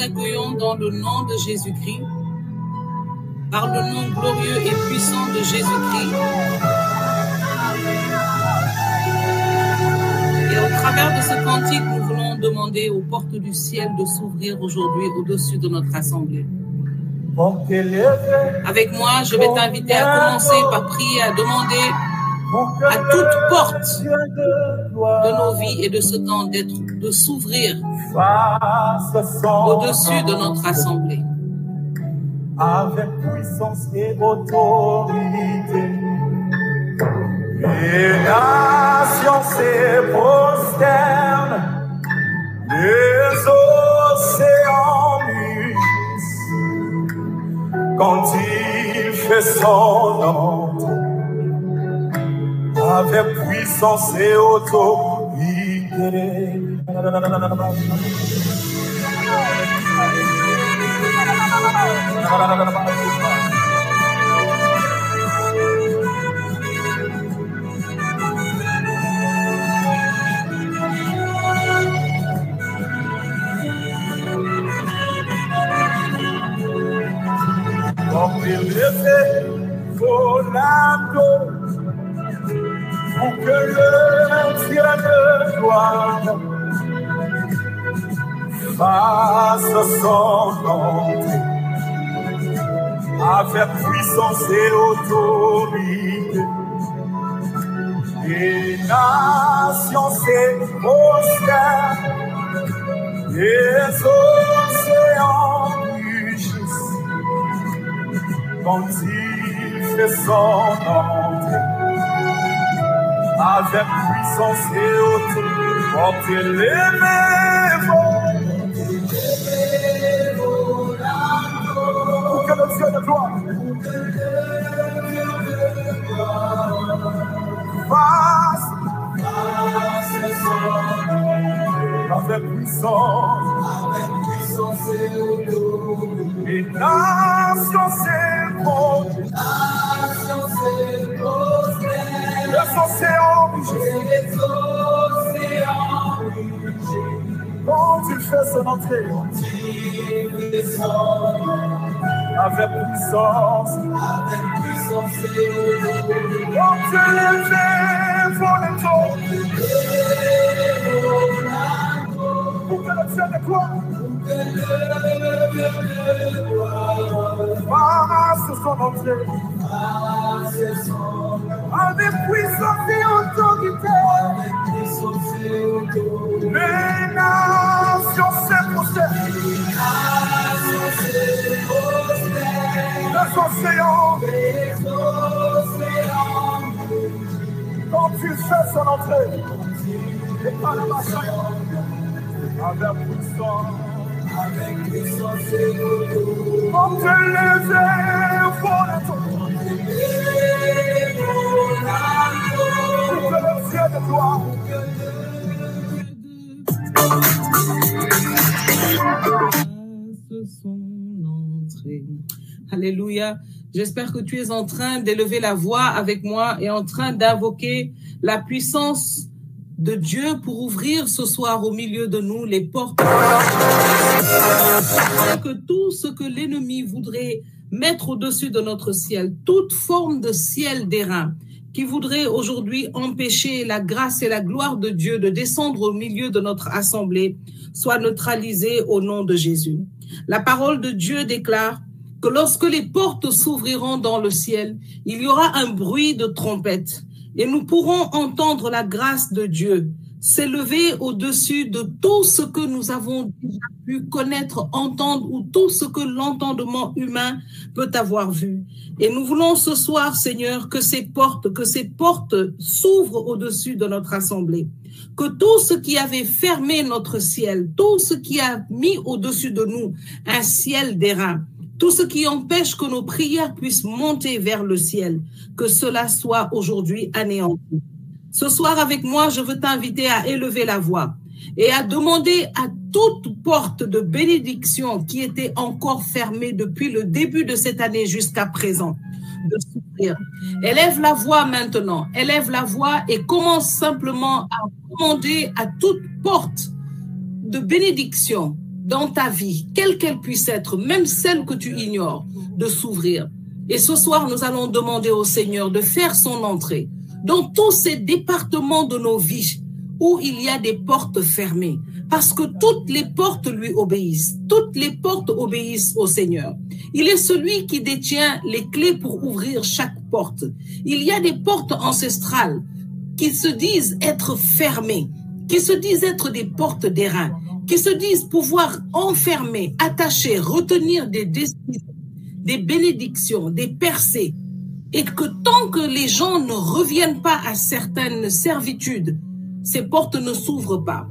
accueillons dans le nom de Jésus-Christ, par le nom glorieux et puissant de Jésus-Christ. Et au travers de ce cantique, nous voulons demander aux portes du ciel de s'ouvrir aujourd'hui au-dessus de notre assemblée. Avec moi, je vais t'inviter à commencer par prier, à demander à toute porte de nos vies et de ce temps de s'ouvrir au-dessus de notre assemblée. Avec puissance et autorité, les nations se prosternent, les océans mugissent quand il fait son entrée. Avec puissance et autorité. Comme élevé volando, pour que le Dieu de gloire fasse son entrée avec puissance et autorité. Les nations se prosternent, les océans mugissent quand il fait son entrée. Avec puissance et autorité, portez-les pour que le Dieu de gloire fasse avec puissance et autorité. Les nations s'éprouvent, les océans mugissent. Quand il fait son entrée, avec puissance et autorité. Quand il élève volontairement, pour que le Dieu de gloire fasse son entrée. Avec puissance et autorité, les nations se prosternent, les océans, quand il fait son entrée, et par la bataille, avec puissance et autorité, quand il les élève pour que le Dieu de gloire fasse son entrée. Alléluia. J'espère que tu es en train d'élever la voix avec moi et en train d'invoquer la puissance de Dieu pour ouvrir ce soir au milieu de nous les portes. Que tout ce que l'ennemi voudrait mettre au-dessus de notre ciel, toute forme de ciel d'airain qui voudrait aujourd'hui empêcher la grâce et la gloire de Dieu de descendre au milieu de notre assemblée, soit neutralisée au nom de Jésus. La parole de Dieu déclare que lorsque les portes s'ouvriront dans le ciel, il y aura un bruit de trompette et nous pourrons entendre la grâce de Dieu s'élever au-dessus de tout ce que nous avons déjà pu connaître, entendre ou tout ce que l'entendement humain peut avoir vu. Et nous voulons ce soir, Seigneur, que ces portes s'ouvrent au-dessus de notre assemblée. Que tout ce qui avait fermé notre ciel, tout ce qui a mis au-dessus de nous un ciel d'airain, tout ce qui empêche que nos prières puissent monter vers le ciel, que cela soit aujourd'hui anéanti. Ce soir avec moi, je veux t'inviter à élever la voix et à demander à toute porte de bénédiction qui était encore fermée depuis le début de cette année jusqu'à présent de s'ouvrir. Élève la voix maintenant, élève la voix et commence simplement à demander à toute porte de bénédiction dans ta vie, quelle qu'elle puisse être, même celle que tu ignores, de s'ouvrir. Et ce soir, nous allons demander au Seigneur de faire son entrée dans tous ces départements de nos vies où il y a des portes fermées, parce que toutes les portes lui obéissent, toutes les portes obéissent au Seigneur. Il est celui qui détient les clés pour ouvrir chaque porte. Il y a des portes ancestrales qui se disent être fermées, qui se disent être des portes d'airain, qui se disent pouvoir enfermer, attacher, retenir des destinées, des bénédictions, des percées, et que tant que les gens ne reviennent pas à certaines servitudes, ces portes ne s'ouvrent pas.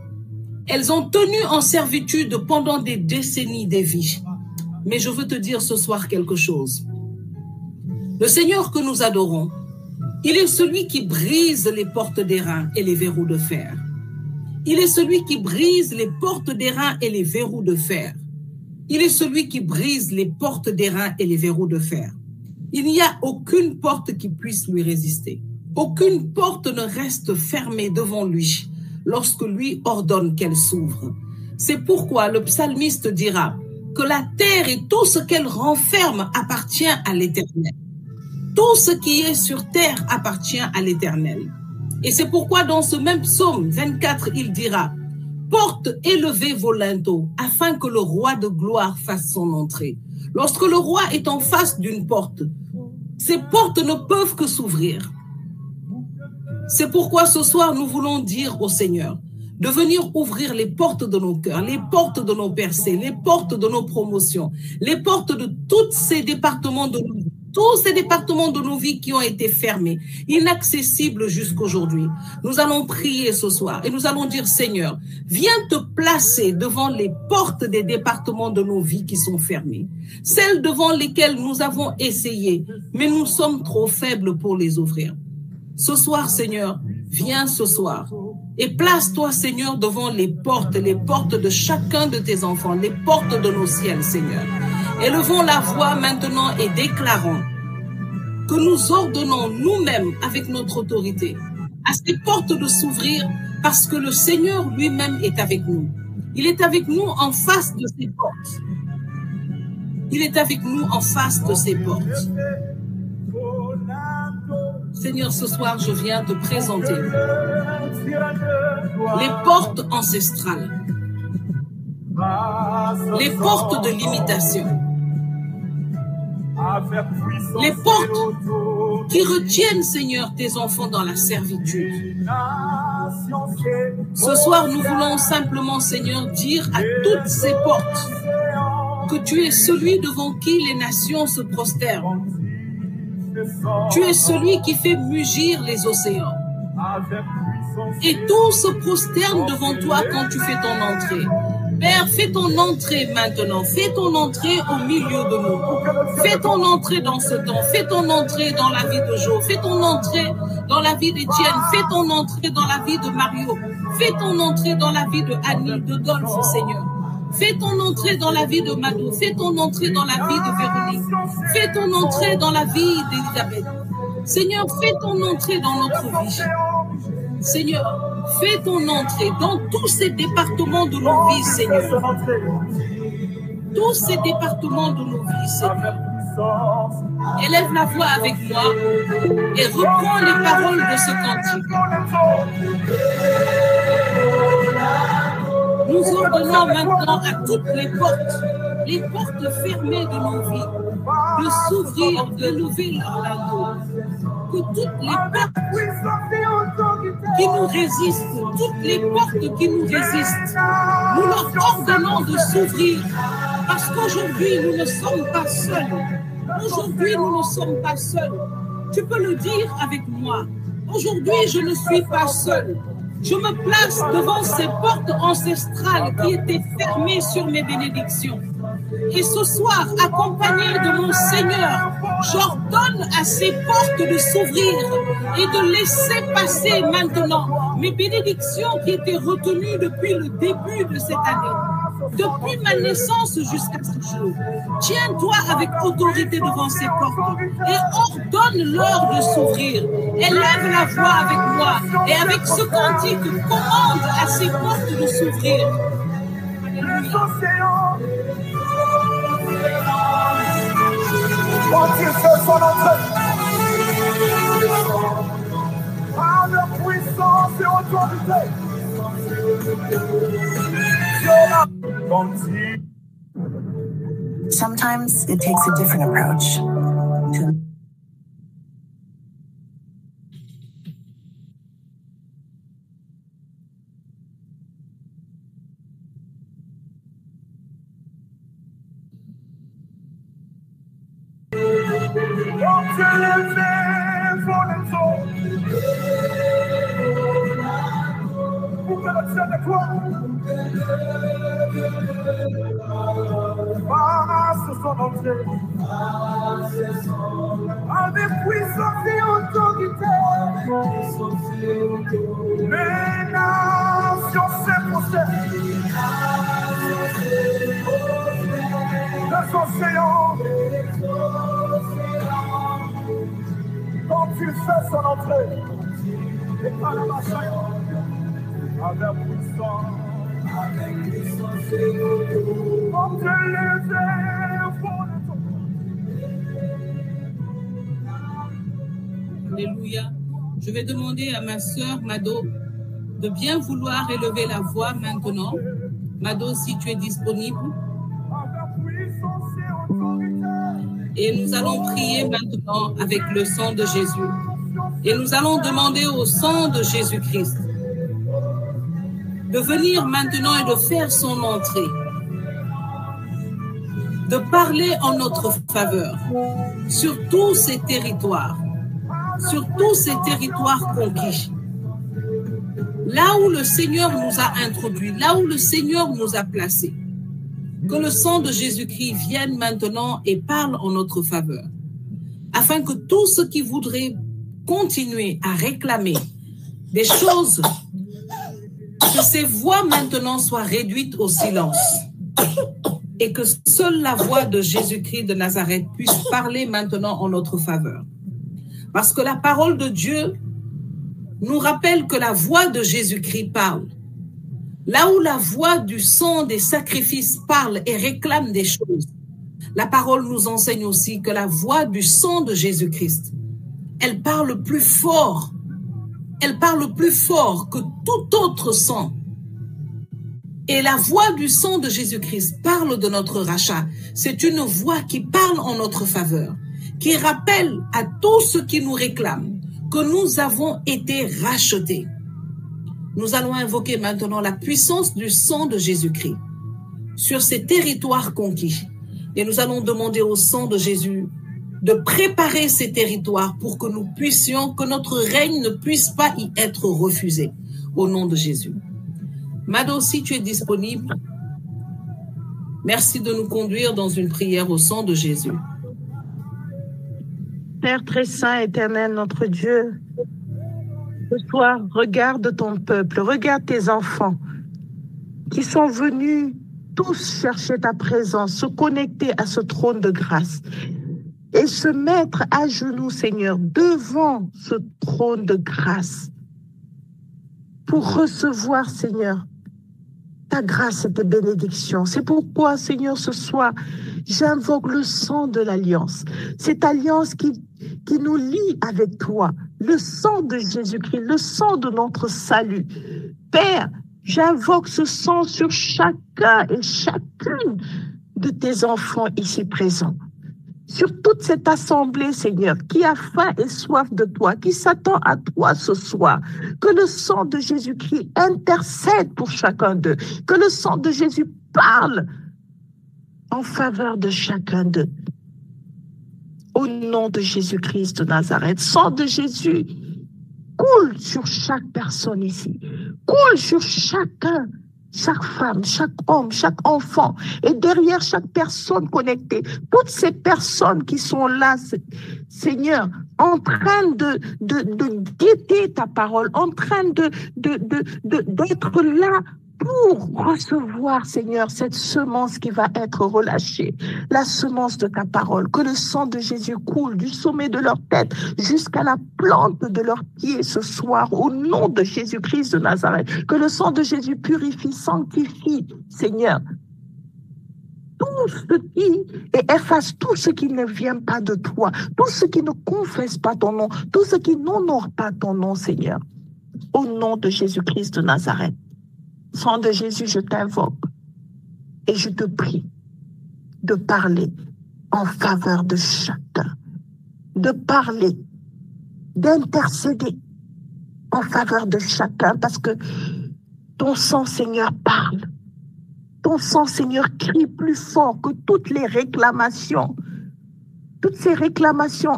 Elles ont tenu en servitude pendant des décennies des vies. Mais je veux te dire ce soir quelque chose. Le Seigneur que nous adorons, il est celui qui brise les portes d'airain et les verrous de fer. Il est celui qui brise les portes d'airain et les verrous de fer. Il est celui qui brise les portes d'airain et les verrous de fer. Il n'y a aucune porte qui puisse lui résister. Aucune porte ne reste fermée devant lui lorsque lui ordonne qu'elle s'ouvre. C'est pourquoi le psalmiste dira que la terre et tout ce qu'elle renferme appartient à l'Éternel. Tout ce qui est sur terre appartient à l'Éternel. Et c'est pourquoi dans ce même psaume 24, il dira « Porte, élevez vos linteaux, afin que le roi de gloire fasse son entrée. » Lorsque le roi est en face d'une porte, ces portes ne peuvent que s'ouvrir. C'est pourquoi ce soir, nous voulons dire au Seigneur de venir ouvrir les portes de nos cœurs, les portes de nos percées, les portes de nos promotions, les portes de tous ces départements de nos vies. Tous ces départements de nos vies qui ont été fermés, inaccessibles jusqu'aujourd'hui. Nous allons prier ce soir et nous allons dire, Seigneur, viens te placer devant les portes des départements de nos vies qui sont fermés. Celles devant lesquelles nous avons essayé, mais nous sommes trop faibles pour les ouvrir. Ce soir, Seigneur, viens ce soir et place-toi, Seigneur, devant les portes de chacun de tes enfants, les portes de nos ciels, Seigneur. Élevons la voix maintenant et déclarons que nous ordonnons nous-mêmes avec notre autorité à ces portes de s'ouvrir parce que le Seigneur lui-même est avec nous. Il est avec nous en face de ces portes. Il est avec nous en face de ces portes. Seigneur, ce soir, je viens te présenter les portes ancestrales, les portes de limitation, les portes qui retiennent, Seigneur, tes enfants dans la servitude. Ce soir, nous voulons simplement, Seigneur, dire à toutes ces portes que tu es celui devant qui les nations se prosternent. Tu es celui qui fait mugir les océans. Et tout se prosterne devant toi quand tu fais ton entrée. Père, fais ton entrée maintenant. Fais ton entrée au milieu de nous. Fais ton entrée dans ce temps. Fais ton entrée dans la vie de Jo. Fais ton entrée dans la vie d'Étienne. Fais ton entrée dans la vie de Mario. Fais ton entrée dans la vie de Annie, de Dolph, Seigneur. Fais ton entrée dans la vie de Mado. Fais ton entrée dans la vie de Véronique. Fais ton entrée dans la vie d'Elisabeth. Seigneur, fais ton entrée dans notre vie. Seigneur, fais ton entrée dans tous ces départements de nos vies, Seigneur. Tous ces départements de nos vies, Seigneur. Élève la voix avec moi et reprends les paroles de ce cantique. Nous ordonnons maintenant à toutes les portes fermées de nos vies, de s'ouvrir, de lever leur linteau. Que toutes les portes qui nous résistent, toutes les portes qui nous résistent, nous leur ordonnons de s'ouvrir. Parce qu'aujourd'hui, nous ne sommes pas seuls. Aujourd'hui, nous ne sommes pas seuls. Tu peux le dire avec moi. Aujourd'hui, je ne suis pas seul. Je me place devant ces portes ancestrales qui étaient fermées sur mes bénédictions. Et ce soir, accompagné de mon Seigneur, j'ordonne à ces portes de s'ouvrir et de laisser passer maintenant mes bénédictions qui étaient retenues depuis le début de cette année. Depuis ma naissance jusqu'à ce jour, tiens-toi avec autorité devant ces portes et ordonne-leur de s'ouvrir. Élève la voix avec moi et avec ce cantique, commande à ces portes de s'ouvrir. Les océans, quand il fait son entrée, par de puissance et autorité, Dieu l'a bâti. Sometimes it takes a different approach to Quand Dieu lève vos eaux, pour que le ciel déclare, passe son entrée, avec puissance et autorité, les nations s'épousent, les océans, quand il fait son entrée, et par la machine, avec puissance et autorité, quand Dieu lève vos Alléluia. Je vais demander à ma sœur Mado de bien vouloir élever la voix maintenant. Mado, si tu es disponible. Et nous allons prier maintenant avec le sang de Jésus. Et nous allons demander au sang de Jésus-Christ de venir maintenant et de faire son entrée, de parler en notre faveur sur tous ces territoires conquis. Là où le Seigneur nous a introduits, là où le Seigneur nous a placés. Que le sang de Jésus-Christ vienne maintenant et parle en notre faveur, afin que tous ceux qui voudraient continuer à réclamer des choses, que ces voix maintenant soient réduites au silence et que seule la voix de Jésus-Christ de Nazareth puisse parler maintenant en notre faveur. Parce que la parole de Dieu nous rappelle que la voix de Jésus-Christ parle. Là où la voix du sang des sacrifices parle et réclame des choses, la parole nous enseigne aussi que la voix du sang de Jésus-Christ, elle parle plus fort. Elle parle plus fort que tout autre sang. Et la voix du sang de Jésus-Christ parle de notre rachat. C'est une voix qui parle en notre faveur, qui rappelle à tous ceux qui nous réclament que nous avons été rachetés. Nous allons invoquer maintenant la puissance du sang de Jésus-Christ sur ces territoires conquis. Et nous allons demander au sang de Jésus de préparer ces territoires pour que nous puissions, que notre règne ne puisse pas y être refusé. Au nom de Jésus. Mado, si tu es disponible, merci de nous conduire dans une prière au sang de Jésus. Père très saint, éternel, notre Dieu, ce soir, regarde ton peuple, regarde tes enfants qui sont venus tous chercher ta présence, se connecter à ce trône de grâce et se mettre à genoux, Seigneur, devant ce trône de grâce pour recevoir, Seigneur, ta grâce et tes bénédictions. C'est pourquoi, Seigneur, ce soir, j'invoque le sang de l'alliance, cette alliance qui nous lie avec toi, le sang de Jésus-Christ, le sang de notre salut. Père, j'invoque ce sang sur chacun et chacune de tes enfants ici présents. Sur toute cette assemblée, Seigneur, qui a faim et soif de toi, qui s'attend à toi ce soir, que le sang de Jésus-Christ intercède pour chacun d'eux, que le sang de Jésus parle en faveur de chacun d'eux. Au nom de Jésus-Christ de Nazareth, sang de Jésus coule sur chaque personne ici, coule sur chacun, chaque femme, chaque homme, chaque enfant, et derrière chaque personne connectée, toutes ces personnes qui sont là, Seigneur, en train de guetter ta parole, en train d'être là pour recevoir, Seigneur, cette semence qui va être relâchée, la semence de ta parole, que le sang de Jésus coule du sommet de leur tête jusqu'à la plante de leurs pieds ce soir, au nom de Jésus-Christ de Nazareth, que le sang de Jésus purifie, sanctifie, Seigneur, tout ce qui et efface tout ce qui ne vient pas de toi, tout ce qui ne confesse pas ton nom, tout ce qui n'honore pas ton nom, Seigneur, au nom de Jésus-Christ de Nazareth. Sang de Jésus, je t'invoque et je te prie de parler en faveur de chacun, de parler, d'intercéder en faveur de chacun, parce que ton sang, Seigneur, parle. Ton sang, Seigneur, crie plus fort que toutes les réclamations, toutes ces réclamations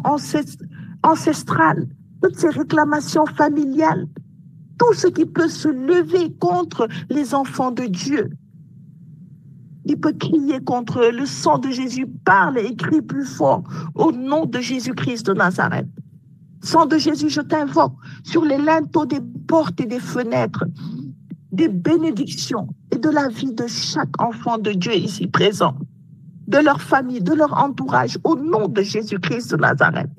ancestrales, toutes ces réclamations familiales, tout ce qui peut se lever contre les enfants de Dieu. Il peut crier contre eux. Le sang de Jésus parle et crie plus fort au nom de Jésus-Christ de Nazareth. Sang de Jésus, je t'invoque sur les linteaux des portes et des fenêtres, des bénédictions et de la vie de chaque enfant de Dieu ici présent, de leur famille, de leur entourage, au nom de Jésus-Christ de Nazareth.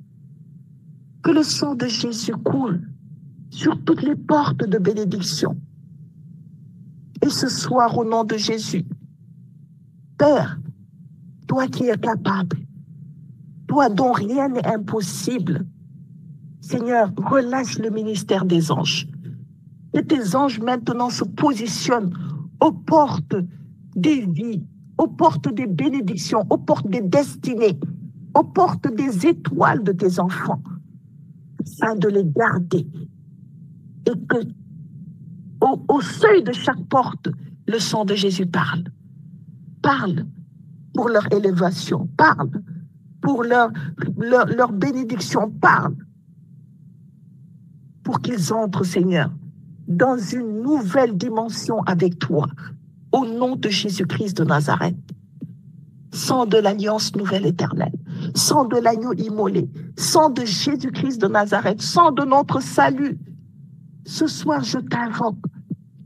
Que le sang de Jésus coule sur toutes les portes de bénédiction. Et ce soir, au nom de Jésus, Père, toi qui es capable, toi dont rien n'est impossible, Seigneur, relâche le ministère des anges. Que tes anges maintenant se positionnent aux portes des vies, aux portes des bénédictions, aux portes des destinées, aux portes des étoiles de tes enfants, afin de les garder. Et que au seuil de chaque porte, le sang de Jésus parle. Parle pour leur élévation, parle pour leur bénédiction, parle pour qu'ils entrent, Seigneur, dans une nouvelle dimension avec toi, au nom de Jésus-Christ de Nazareth. Sang de l'alliance nouvelle éternelle, sang de l'agneau immolé, sang de Jésus-Christ de Nazareth, sang de notre salut. Ce soir, je t'invoque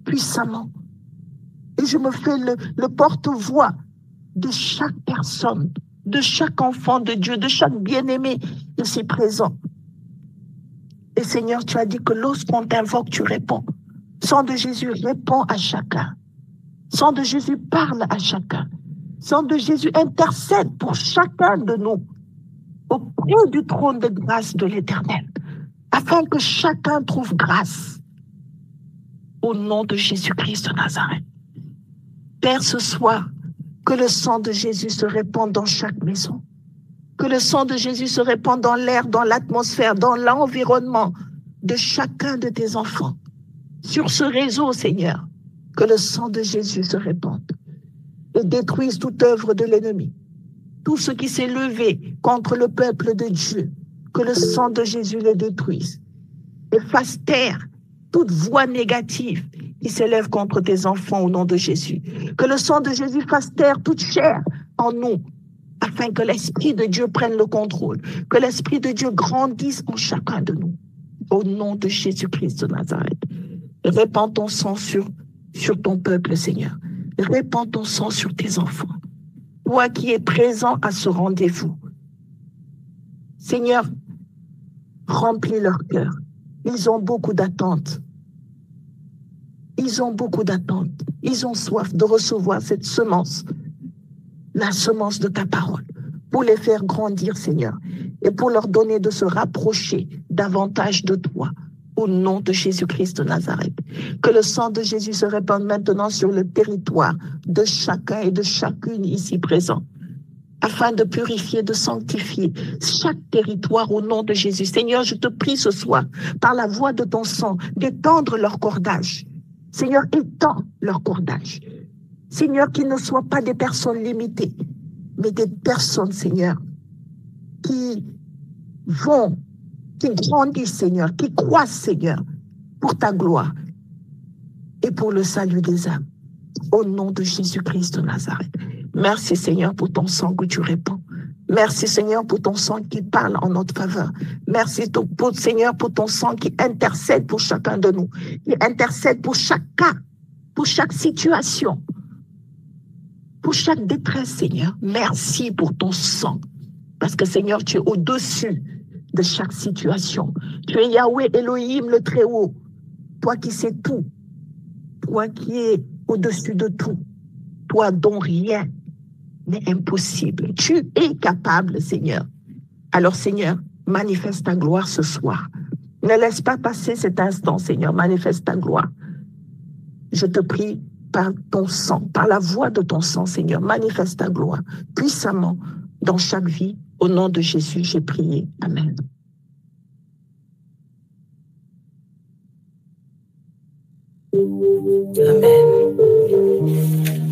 puissamment et je me fais le porte-voix de chaque personne, de chaque enfant de Dieu, de chaque bien-aimé ici présent. Et Seigneur, tu as dit que lorsqu'on t'invoque, tu réponds. Sang de Jésus répond à chacun. Sang de Jésus parle à chacun. Sang de Jésus intercède pour chacun de nous auprès du trône de grâce de l'Éternel, afin que chacun trouve grâce au nom de Jésus-Christ de Nazareth. Père, ce soir, que le sang de Jésus se répande dans chaque maison. Que le sang de Jésus se répande dans l'air, dans l'atmosphère, dans l'environnement de chacun de tes enfants. Sur ce réseau, Seigneur, que le sang de Jésus se répande et détruise toute œuvre de l'ennemi. Tout ce qui s'est levé contre le peuple de Dieu, que le sang de Jésus le détruise et fasse taire toute voix négative qui s'élève contre tes enfants au nom de Jésus. Que le sang de Jésus fasse taire toute chair en nous, afin que l'Esprit de Dieu prenne le contrôle, que l'Esprit de Dieu grandisse en chacun de nous, au nom de Jésus-Christ de Nazareth. Répands ton sang sur ton peuple, Seigneur. Répands ton sang sur tes enfants. Toi qui es présent à ce rendez-vous. Seigneur, remplis leur cœur. Ils ont beaucoup d'attentes. Ils ont beaucoup d'attentes. Ils ont soif de recevoir cette semence, la semence de ta parole, pour les faire grandir, Seigneur, et pour leur donner de se rapprocher davantage de toi, au nom de Jésus-Christ de Nazareth. Que le sang de Jésus se répande maintenant sur le territoire de chacun et de chacune ici présent, afin de purifier, de sanctifier chaque territoire au nom de Jésus. Seigneur, je te prie ce soir, par la voix de ton sang, d'étendre leur cordage. Seigneur, étends leur cordage. Seigneur, qu'ils ne soient pas des personnes limitées, mais des personnes, Seigneur, qui grandissent, Seigneur, qui croissent, Seigneur, pour ta gloire et pour le salut des âmes. Au nom de Jésus-Christ de Nazareth. Merci, Seigneur, pour ton sang que tu répands. Merci, Seigneur, pour ton sang qui parle en notre faveur. Merci, Seigneur, pour ton sang qui intercède pour chacun de nous, qui intercède pour chaque cas pour chaque situation, pour chaque détresse, Seigneur. Merci pour ton sang. Parce que, Seigneur, tu es au-dessus de chaque situation. Tu es Yahweh Elohim, le Très-Haut. Toi qui sais tout. Toi qui es au-dessus de tout. Toi dont rien n'est impossible. Tu es capable, Seigneur. Alors, Seigneur, manifeste ta gloire ce soir. Ne laisse pas passer cet instant, Seigneur. Manifeste ta gloire. Je te prie par ton sang, par la voix de ton sang, Seigneur. Manifeste ta gloire puissamment dans chaque vie. Au nom de Jésus, j'ai prié. Amen. Amen.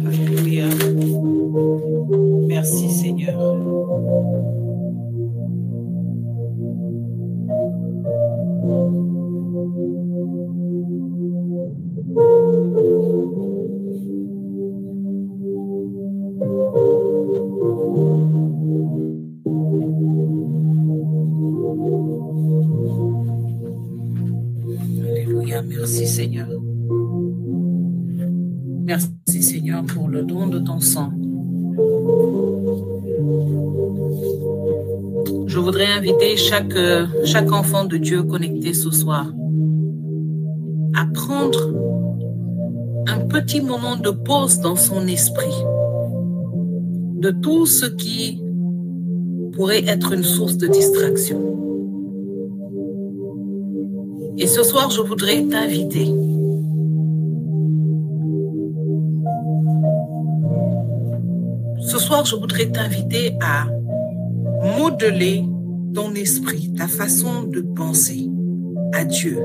Alléluia. Merci Seigneur. Alléluia. Merci Seigneur. Merci Seigneur pour le don de ton sang. Je voudrais inviter chaque enfant de Dieu connecté ce soir à prendre un petit moment de pause dans son esprit de tout ce qui pourrait être une source de distraction. Et ce soir, je voudrais t'inviter à modeler ton esprit, ta façon de penser à Dieu,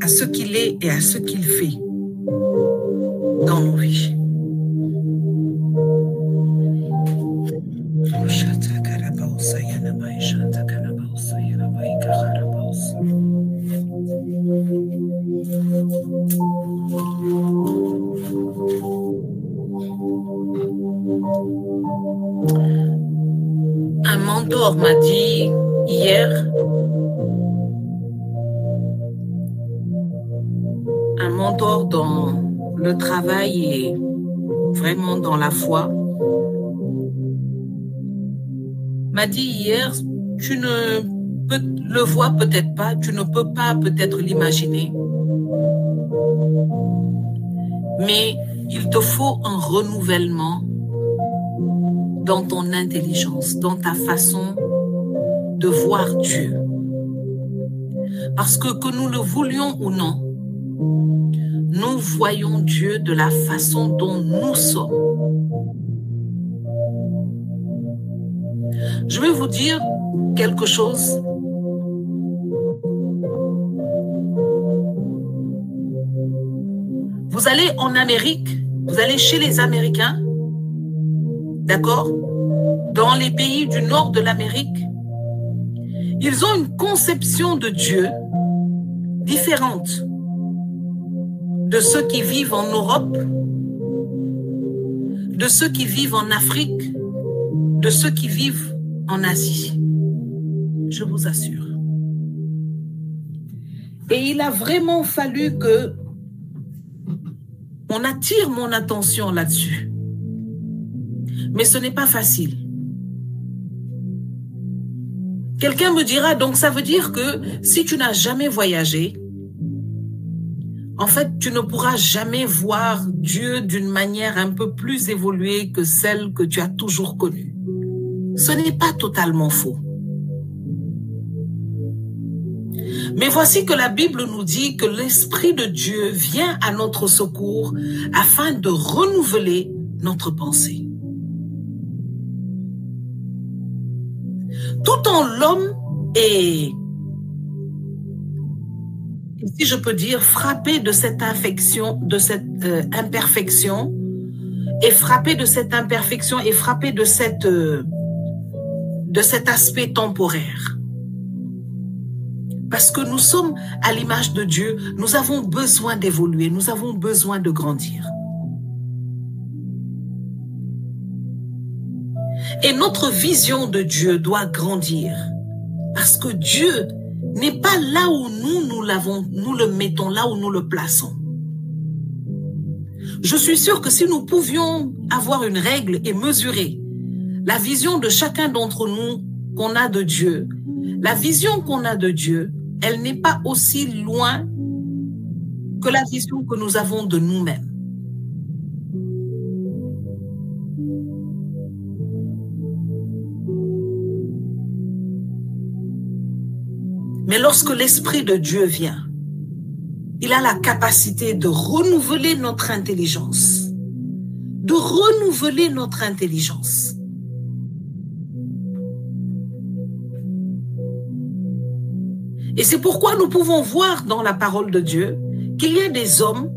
à ce qu'il est et à ce qu'il fait dans nos vies. Un mentor m'a dit hier, un mentor dans le travail et vraiment dans la foi, m'a dit hier, tu ne le vois peut-être pas, tu ne peux pas peut-être l'imaginer, mais il te faut un renouvellement dans ton intelligence, dans ta façon de voir Dieu. Parce que nous le voulions ou non, nous voyons Dieu de la façon dont nous sommes. Je vais vous dire quelque chose. Vous allez en Amérique, vous allez chez les Américains, d'accord? Dans les pays du nord de l'Amérique, ils ont une conception de Dieu différente de ceux qui vivent en Europe, de ceux qui vivent en Afrique, de ceux qui vivent en Asie. Je vous assure. Et il a vraiment fallu que on attire mon attention là-dessus. Mais ce n'est pas facile. Quelqu'un me dira, donc ça veut dire que si tu n'as jamais voyagé, en fait, tu ne pourras jamais voir Dieu d'une manière un peu plus évoluée que celle que tu as toujours connue. Ce n'est pas totalement faux. Mais voici que la Bible nous dit que l'Esprit de Dieu vient à notre secours afin de renouveler notre pensée. Tout en l'homme est, si je peux dire, frappé de cette infection, de cette imperfection, et frappé de cette imperfection et frappé de cet aspect temporaire. Parce que nous sommes à l'image de Dieu, nous avons besoin d'évoluer, nous avons besoin de grandir. Et notre vision de Dieu doit grandir. Parce que Dieu n'est pas là où nous le mettons, là où nous le plaçons. Je suis sûre que si nous pouvions avoir une règle et mesurer la vision de chacun d'entre nous qu'on a de Dieu, la vision qu'on a de Dieu, elle n'est pas aussi loin que la vision que nous avons de nous-mêmes. Mais lorsque l'Esprit de Dieu vient, il a la capacité de renouveler notre intelligence. De renouveler notre intelligence. Et c'est pourquoi nous pouvons voir dans la parole de Dieu qu'il y a des hommes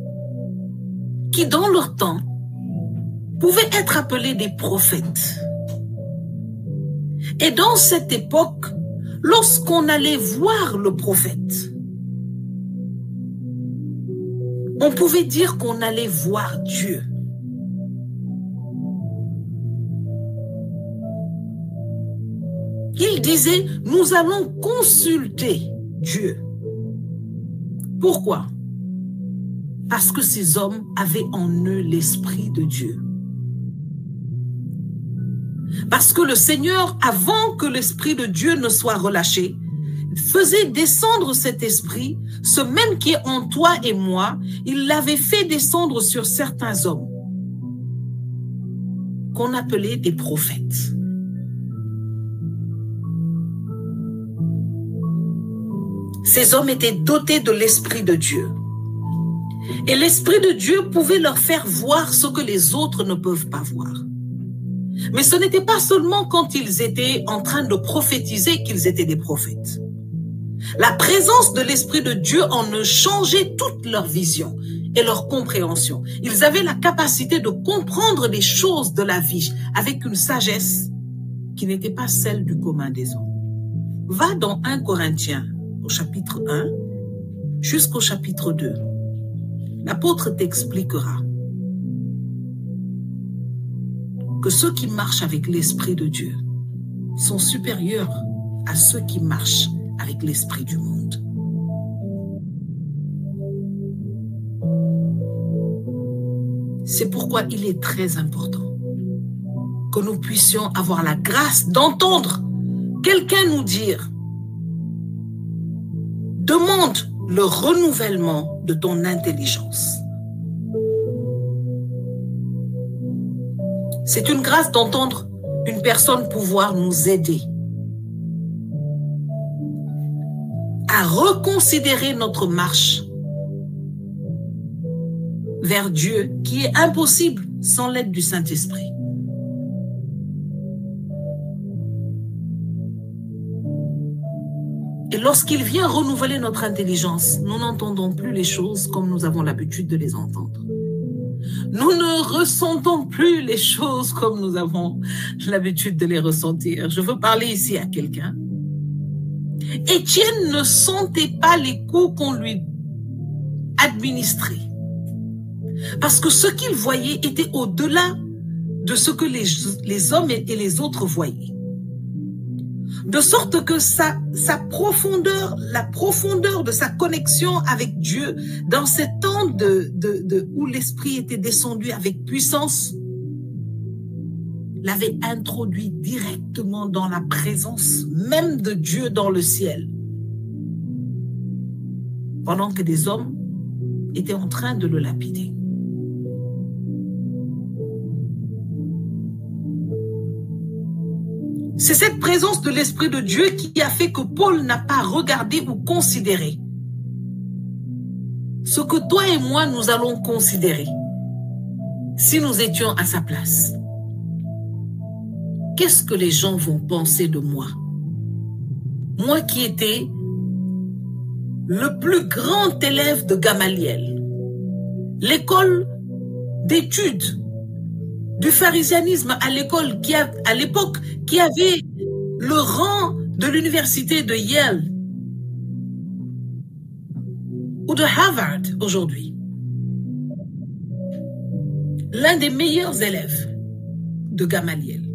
qui, dans leur temps, pouvaient être appelés des prophètes. Et dans cette époque, lorsqu'on allait voir le prophète, on pouvait dire qu'on allait voir Dieu. Il disait, nous allons consulter Dieu. Pourquoi? Parce que ces hommes avaient en eux l'Esprit de Dieu. Parce que le Seigneur, avant que l'Esprit de Dieu ne soit relâché, faisait descendre cet Esprit, ce même qui est en toi et moi, il l'avait fait descendre sur certains hommes qu'on appelait des prophètes. Ces hommes étaient dotés de l'Esprit de Dieu. Et l'Esprit de Dieu pouvait leur faire voir ce que les autres ne peuvent pas voir. Mais ce n'était pas seulement quand ils étaient en train de prophétiser qu'ils étaient des prophètes. La présence de l'Esprit de Dieu en eux changeait toute leur vision et leur compréhension. Ils avaient la capacité de comprendre les choses de la vie avec une sagesse qui n'était pas celle du commun des hommes. Va dans 1 Corinthiens, au chapitre 1, jusqu'au chapitre 2. L'apôtre t'expliquera que ceux qui marchent avec l'Esprit de Dieu sont supérieurs à ceux qui marchent avec l'esprit du monde. C'est pourquoi il est très important que nous puissions avoir la grâce d'entendre quelqu'un nous dire: demande le renouvellement de ton intelligence. C'est une grâce d'entendre une personne pouvoir nous aider à reconsidérer notre marche vers Dieu, qui est impossible sans l'aide du Saint-Esprit. Et lorsqu'il vient renouveler notre intelligence, nous n'entendons plus les choses comme nous avons l'habitude de les entendre. Nous ne ressentons plus les choses comme nous avons l'habitude de les ressentir. Je veux parler ici à quelqu'un. Étienne ne sentait pas les coups qu'on lui administrait. Parce que ce qu'il voyait était au-delà de ce que les hommes et les autres voyaient. De sorte que sa profondeur, la profondeur de sa connexion avec Dieu, dans ces temps où l'Esprit était descendu avec puissance, l'avait introduit directement dans la présence même de Dieu dans le ciel. Pendant que des hommes étaient en train de le lapider. C'est cette présence de l'Esprit de Dieu qui a fait que Paul n'a pas regardé ou considéré ce que toi et moi nous allons considérer si nous étions à sa place. Qu'est-ce que les gens vont penser de moi? Moi qui étais le plus grand élève de Gamaliel, l'école d'études du pharisianisme à l'école à l'époque qui avait le rang de l'université de Yale ou de Harvard aujourd'hui. L'un des meilleurs élèves de Gamaliel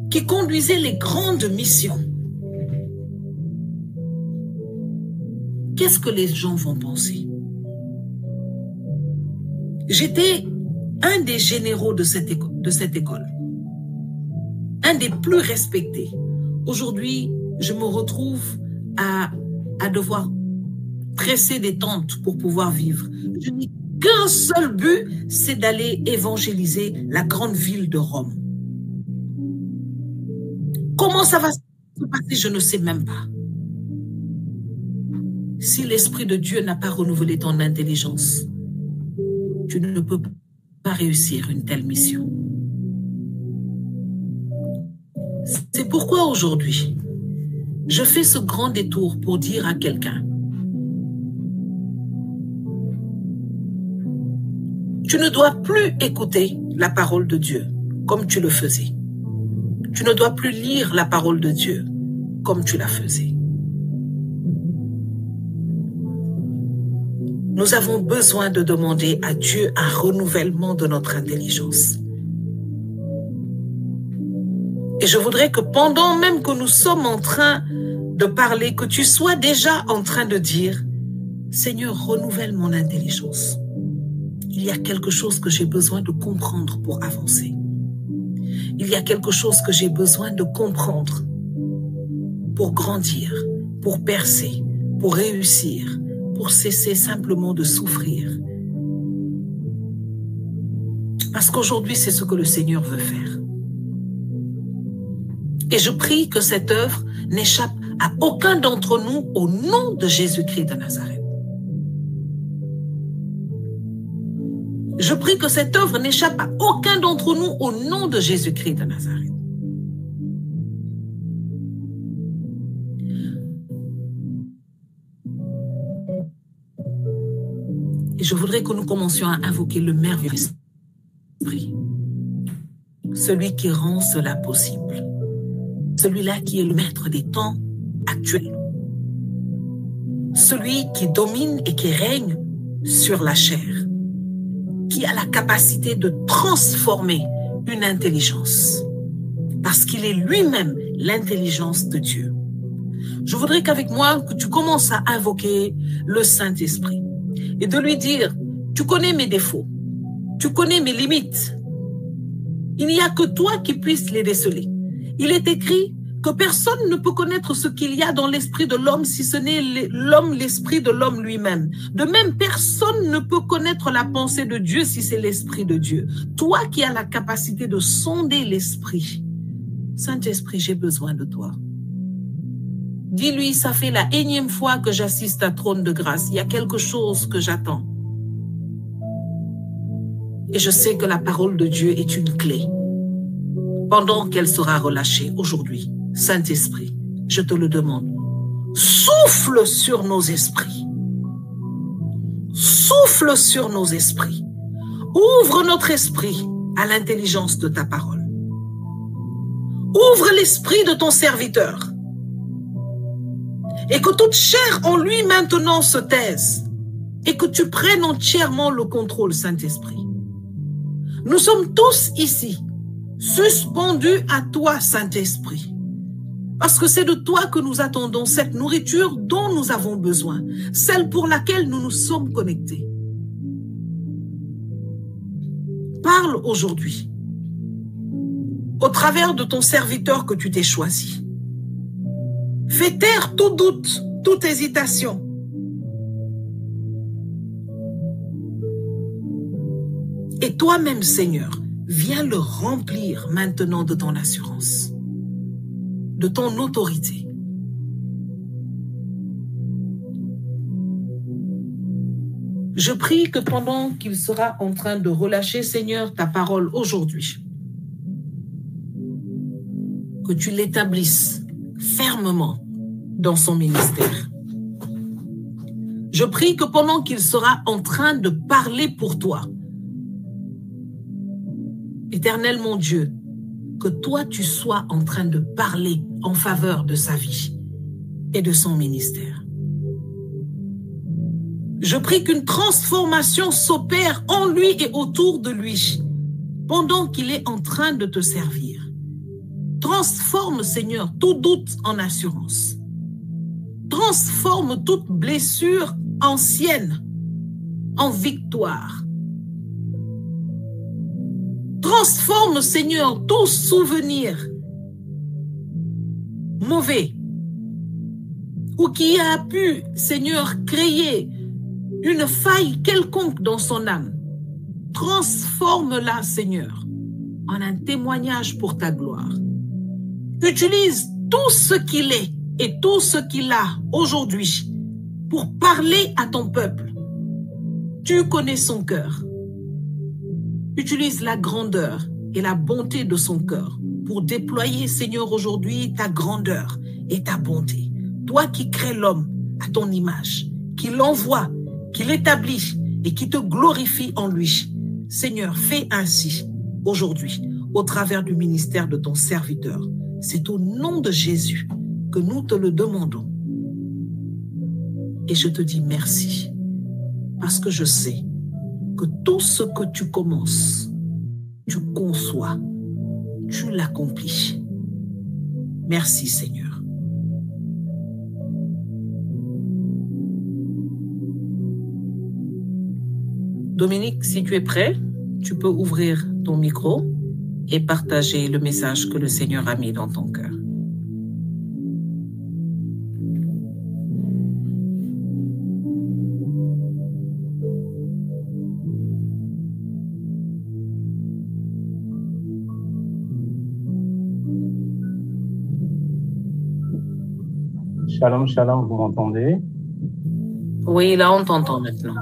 qui conduisait les grandes missions. Qu'est-ce que les gens vont penser? J'étais un des généraux de cette école, un des plus respectés. Aujourd'hui, je me retrouve à devoir tresser des tentes pour pouvoir vivre. Je n'ai qu'un seul but, c'est d'aller évangéliser la grande ville de Rome. Comment ça va se passer, je ne sais même pas. Si l'Esprit de Dieu n'a pas renouvelé ton intelligence, tu ne peux pas réussir une telle mission. C'est pourquoi aujourd'hui, je fais ce grand détour pour dire à quelqu'un, tu ne dois plus écouter la parole de Dieu comme tu le faisais. Tu ne dois plus lire la parole de Dieu comme tu la faisais. Nous avons besoin de demander à Dieu un renouvellement de notre intelligence. Et je voudrais que pendant même que nous sommes en train de parler, que tu sois déjà en train de dire, Seigneur, renouvelle mon intelligence. Il y a quelque chose que j'ai besoin de comprendre pour avancer. Il y a quelque chose que j'ai besoin de comprendre pour grandir, pour percer, pour réussir, pour cesser simplement de souffrir. Parce qu'aujourd'hui, c'est ce que le Seigneur veut faire. Et je prie que cette œuvre n'échappe à aucun d'entre nous au nom de Jésus-Christ de Nazareth. Je prie que cette œuvre n'échappe à aucun d'entre nous au nom de Jésus-Christ de Nazareth. Et je voudrais que nous commencions à invoquer le merveilleux Esprit. Celui qui rend cela possible. Celui-là qui est le maître des temps actuels. Celui qui domine et qui règne sur la chair. Qui a la capacité de transformer une intelligence. Parce qu'il est lui-même l'intelligence de Dieu. Je voudrais qu'avec moi, que tu commences à invoquer le Saint-Esprit. Et de lui dire, tu connais mes défauts. Tu connais mes limites. Il n'y a que toi qui puisses les déceler. Il est écrit que personne ne peut connaître ce qu'il y a dans l'esprit de l'homme si ce n'est l'esprit de l'homme lui-même. De même, personne ne peut connaître la pensée de Dieu si c'est l'esprit de Dieu. Toi qui as la capacité de sonder l'esprit. Saint-Esprit, j'ai besoin de toi. Dis-lui, ça fait la énième fois que j'assiste à trône de grâce. Il y a quelque chose que j'attends. Et je sais que la parole de Dieu est une clé. Pendant qu'elle sera relâchée aujourd'hui, Saint-Esprit, je te le demande, souffle sur nos esprits. Souffle sur nos esprits. Ouvre notre esprit à l'intelligence de ta parole. Ouvre l'esprit de ton serviteur. Et que toute chair en lui maintenant se taise. Et que tu prennes entièrement le contrôle, Saint-Esprit. Nous sommes tous ici, suspendus à toi, Saint-Esprit. Parce que c'est de toi que nous attendons cette nourriture dont nous avons besoin, celle pour laquelle nous nous sommes connectés. Parle aujourd'hui, au travers de ton serviteur que tu t'es choisi. Fais taire tout doute, toute hésitation. Et toi-même, Seigneur, viens le remplir maintenant de ton assurance, de ton autorité. Je prie que pendant qu'il sera en train de relâcher, Seigneur, ta parole aujourd'hui, que tu l'établisses fermement dans son ministère. Je prie que pendant qu'il sera en train de parler pour toi, Éternel mon Dieu, que toi tu sois en train de parler en faveur de sa vie et de son ministère. Je prie qu'une transformation s'opère en lui et autour de lui pendant qu'il est en train de te servir. Transforme, Seigneur, tout doute en assurance. Transforme toute blessure ancienne en victoire. Transforme, Seigneur, tout souvenir mauvais ou qui a pu, Seigneur, créer une faille quelconque dans son âme. Transforme-la, Seigneur, en un témoignage pour ta gloire. Utilise tout ce qu'il est et tout ce qu'il a aujourd'hui pour parler à ton peuple. Tu connais son cœur. Utilise la grandeur et la bonté de son cœur pour déployer, Seigneur, aujourd'hui ta grandeur et ta bonté. Toi qui crées l'homme à ton image, qui l'envoie, qui l'établit et qui te glorifie en lui. Seigneur, fais ainsi aujourd'hui au travers du ministère de ton serviteur. C'est au nom de Jésus que nous te le demandons. Et je te dis merci parce que je sais que tout ce que tu commences, tu conçois, tu l'accomplis. Merci Seigneur. Dominique, si tu es prêt, tu peux ouvrir ton micro et partager le message que le Seigneur a mis dans ton cœur. Shalom, shalom, vous m'entendez? Oui, là on t'entend maintenant.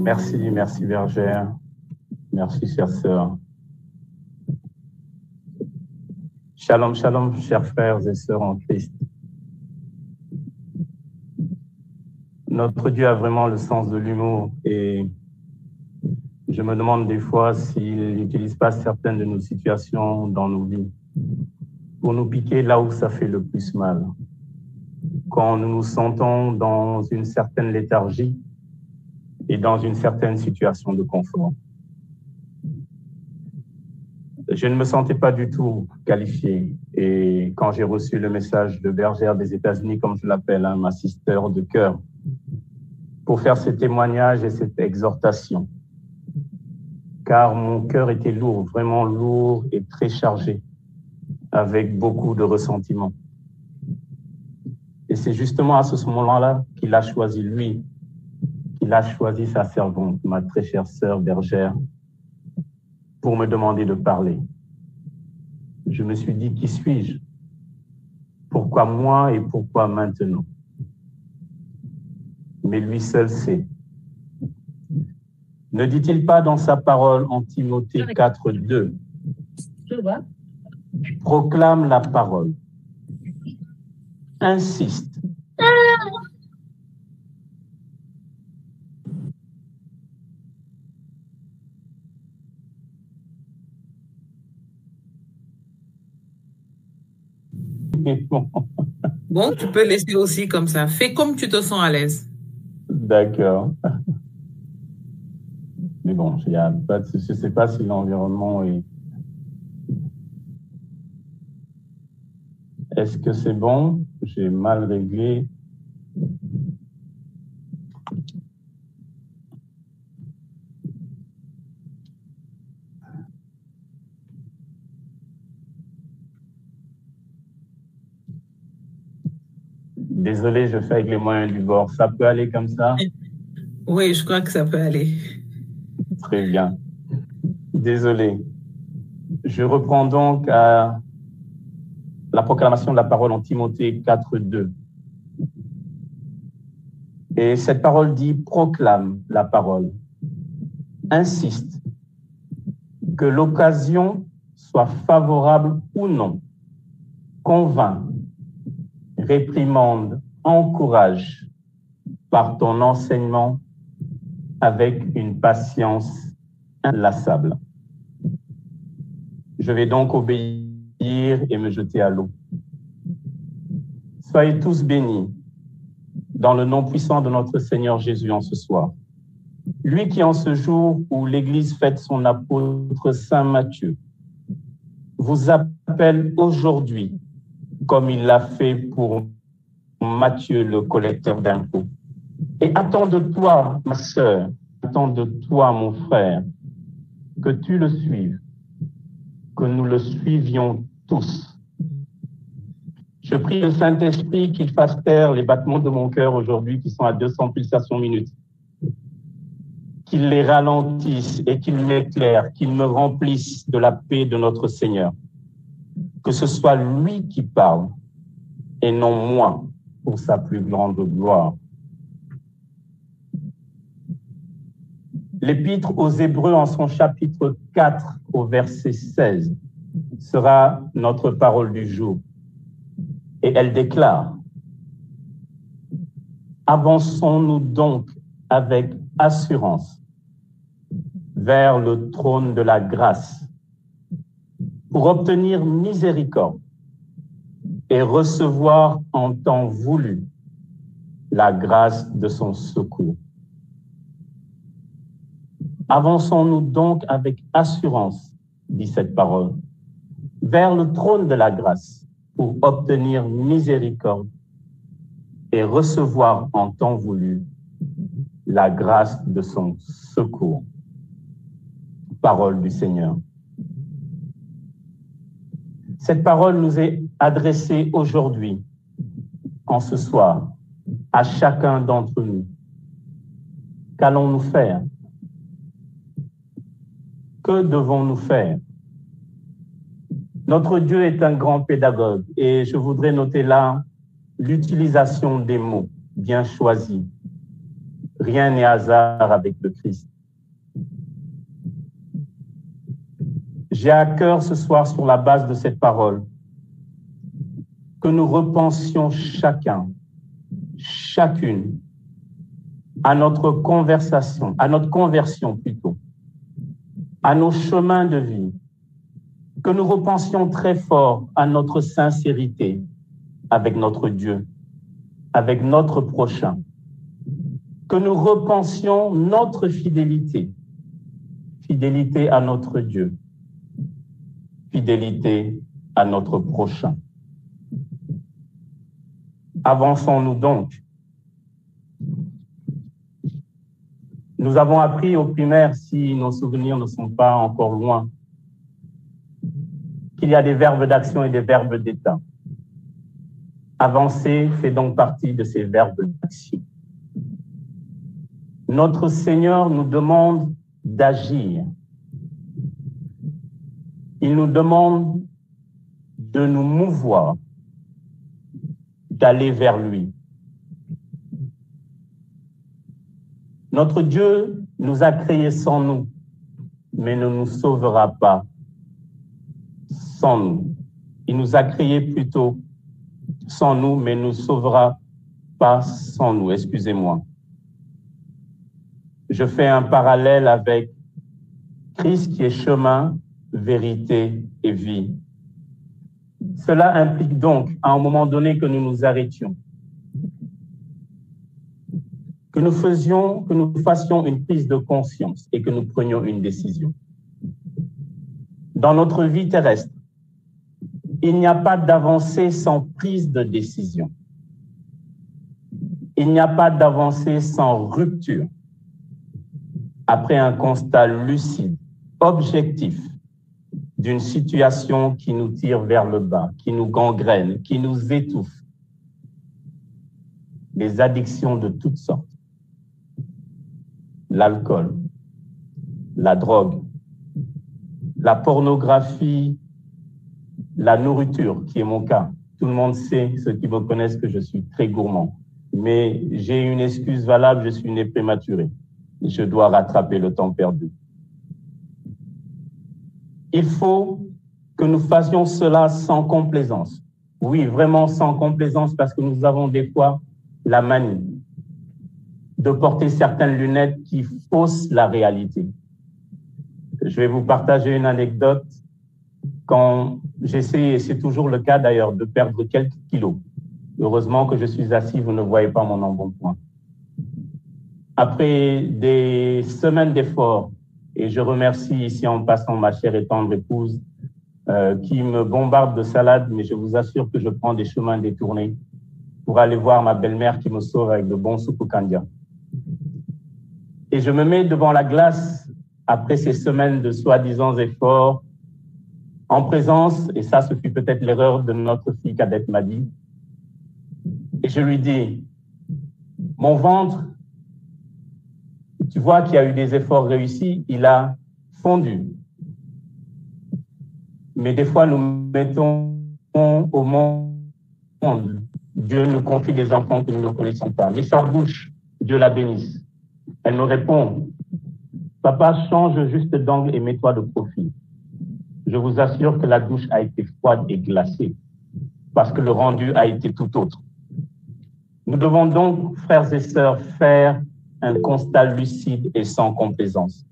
Merci Bergère. Merci chère sœur. Shalom, shalom, chers frères et sœurs en Christ. Notre Dieu a vraiment le sens de l'humour et je me demande des fois s'il n'utilise pas certaines de nos situations dans nos vies pour nous piquer là où ça fait le plus mal. Quand nous nous sentons dans une certaine léthargie et dans une certaine situation de confort. Je ne me sentais pas du tout qualifié. Et quand j'ai reçu le message de Bergère des États-Unis, comme je l'appelle, ma sister de cœur, pour faire ce témoignage et cette exhortation, car mon cœur était lourd, vraiment lourd et très chargé, avec beaucoup de ressentiment. Et c'est justement à ce moment-là qu'il a choisi lui, qu'il a choisi sa servante, ma très chère sœur Bergère, pour me demander de parler. Je me suis dit, qui suis-je? Pourquoi moi et pourquoi maintenant? Mais lui seul sait. Ne dit-il pas dans sa parole en Timothée 4:2, proclame la parole, insiste. Bon, tu peux laisser aussi comme ça. Fais comme tu te sens à l'aise. D'accord. Mais bon, il y a pas de, je ne sais pas si l'environnement est... Est-ce que c'est bon? J'ai mal réglé. Désolé, je fais avec les moyens du bord. Ça peut aller comme ça? Oui, je crois que ça peut aller. Très bien. Désolé. Je reprends donc à la proclamation de la parole en Timothée 4:2. Et cette parole dit, proclame la parole. Insiste. Que l'occasion soit favorable ou non. Convainc. Réprimande, encourage par ton enseignement avec une patience inlassable. Je vais donc obéir et me jeter à l'eau. Soyez tous bénis dans le nom puissant de notre Seigneur Jésus en ce soir. Lui qui en ce jour où l'Église fête son apôtre Saint Matthieu, vous appelle aujourd'hui comme il l'a fait pour Matthieu, le collecteur d'impôts. Et attends de toi, ma sœur, attends de toi, mon frère, que tu le suives, que nous le suivions tous. Je prie le Saint-Esprit qu'il fasse taire les battements de mon cœur aujourd'hui qui sont à 200 pulsations minutes. Qu'il les ralentisse et qu'il m'éclaire, qu'il me remplisse de la paix de notre Seigneur. Que ce soit lui qui parle et non moi pour sa plus grande gloire. L'Épître aux Hébreux en son chapitre 4 au verset 16 sera notre parole du jour. Et elle déclare: avançons-nous donc avec assurance vers le trône de la grâce pour obtenir miséricorde et recevoir en temps voulu la grâce de son secours. Avançons-nous donc avec assurance, dit cette parole, vers le trône de la grâce pour obtenir miséricorde et recevoir en temps voulu la grâce de son secours. Parole du Seigneur. Cette parole nous est adressée aujourd'hui, en ce soir, à chacun d'entre nous. Qu'allons-nous faire? Que devons-nous faire? Notre Dieu est un grand pédagogue et je voudrais noter là l'utilisation des mots bien choisis. Rien n'est hasard avec le Christ. J'ai à cœur ce soir, sur la base de cette parole, que nous repensions chacun, chacune, à notre conversation, à notre conversion plutôt, à nos chemins de vie, que nous repensions très fort à notre sincérité avec notre Dieu, avec notre prochain, que nous repensions notre fidélité, fidélité à notre Dieu, fidélité à notre prochain. Avançons-nous donc. Nous avons appris au primaire, si nos souvenirs ne sont pas encore loin, qu'il y a des verbes d'action et des verbes d'état. Avancer fait donc partie de ces verbes d'action. Notre Seigneur nous demande d'agir. Il nous demande de nous mouvoir, d'aller vers lui. Notre Dieu nous a créés sans nous, mais ne nous sauvera pas sans nous. Il nous a créés plutôt sans nous, mais ne nous sauvera pas sans nous. Excusez-moi. Je fais un parallèle avec Christ qui est chemin, vérité et vie. Cela implique donc, à un moment donné, que nous nous arrêtions, que nous fassions une prise de conscience et que nous prenions une décision. Dans notre vie terrestre, il n'y a pas d'avancée sans prise de décision. Il n'y a pas d'avancée sans rupture. Après un constat lucide, objectif, d'une situation qui nous tire vers le bas, qui nous gangrène, qui nous étouffe. Les addictions de toutes sortes. L'alcool, la drogue, la pornographie, la nourriture, qui est mon cas. Tout le monde sait, ceux qui me connaissent, que je suis très gourmand. Mais j'ai une excuse valable, je suis né prématuré. Je dois rattraper le temps perdu. Il faut que nous fassions cela sans complaisance. Oui, vraiment sans complaisance, parce que nous avons des fois la manie de porter certaines lunettes qui faussent la réalité. Je vais vous partager une anecdote. Quand j'essaie, et c'est toujours le cas d'ailleurs, de perdre quelques kilos. Heureusement que je suis assis, vous ne voyez pas mon embonpoint. Après des semaines d'efforts, et je remercie ici en passant ma chère et tendre épouse qui me bombarde de salade, mais je vous assure que je prends des chemins détournés pour aller voir ma belle-mère qui me sauve avec de bons soupes au candia. Et je me mets devant la glace après ces semaines de soi-disant efforts, en présence, et ça, ce fut peut-être l'erreur de notre fille cadette Madi, et je lui dis, mon ventre, tu vois qu'il y a eu des efforts réussis, il a fondu. Mais des fois, nous mettons au monde, Dieu nous confie des enfants que nous ne connaissons pas. Mais sa bouche, Dieu la bénisse. Elle nous répond, papa, change juste d'angle et mets-toi de profil. Je vous assure que la douche a été froide et glacée parce que le rendu a été tout autre. Nous devons donc, frères et sœurs, faire un constat lucide et sans complaisance.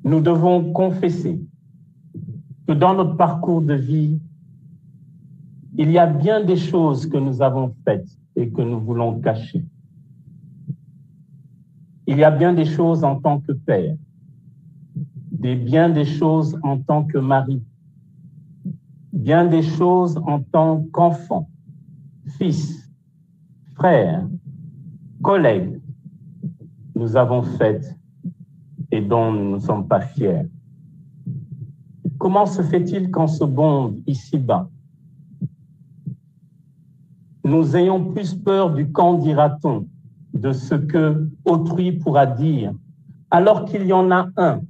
Nous devons confesser que dans notre parcours de vie, il y a bien des choses que nous avons faites et que nous voulons cacher. Il y a bien des choses en tant que père, bien des choses en tant que mari, bien des choses en tant qu'enfant, fils, frère, collègue, nous avons faites et dont nous ne sommes pas fiers. Comment se fait-il qu'en ce monde ici-bas, nous ayons plus peur du qu'en dira-t-on, de ce que autrui pourra dire, alors qu'il y en a un,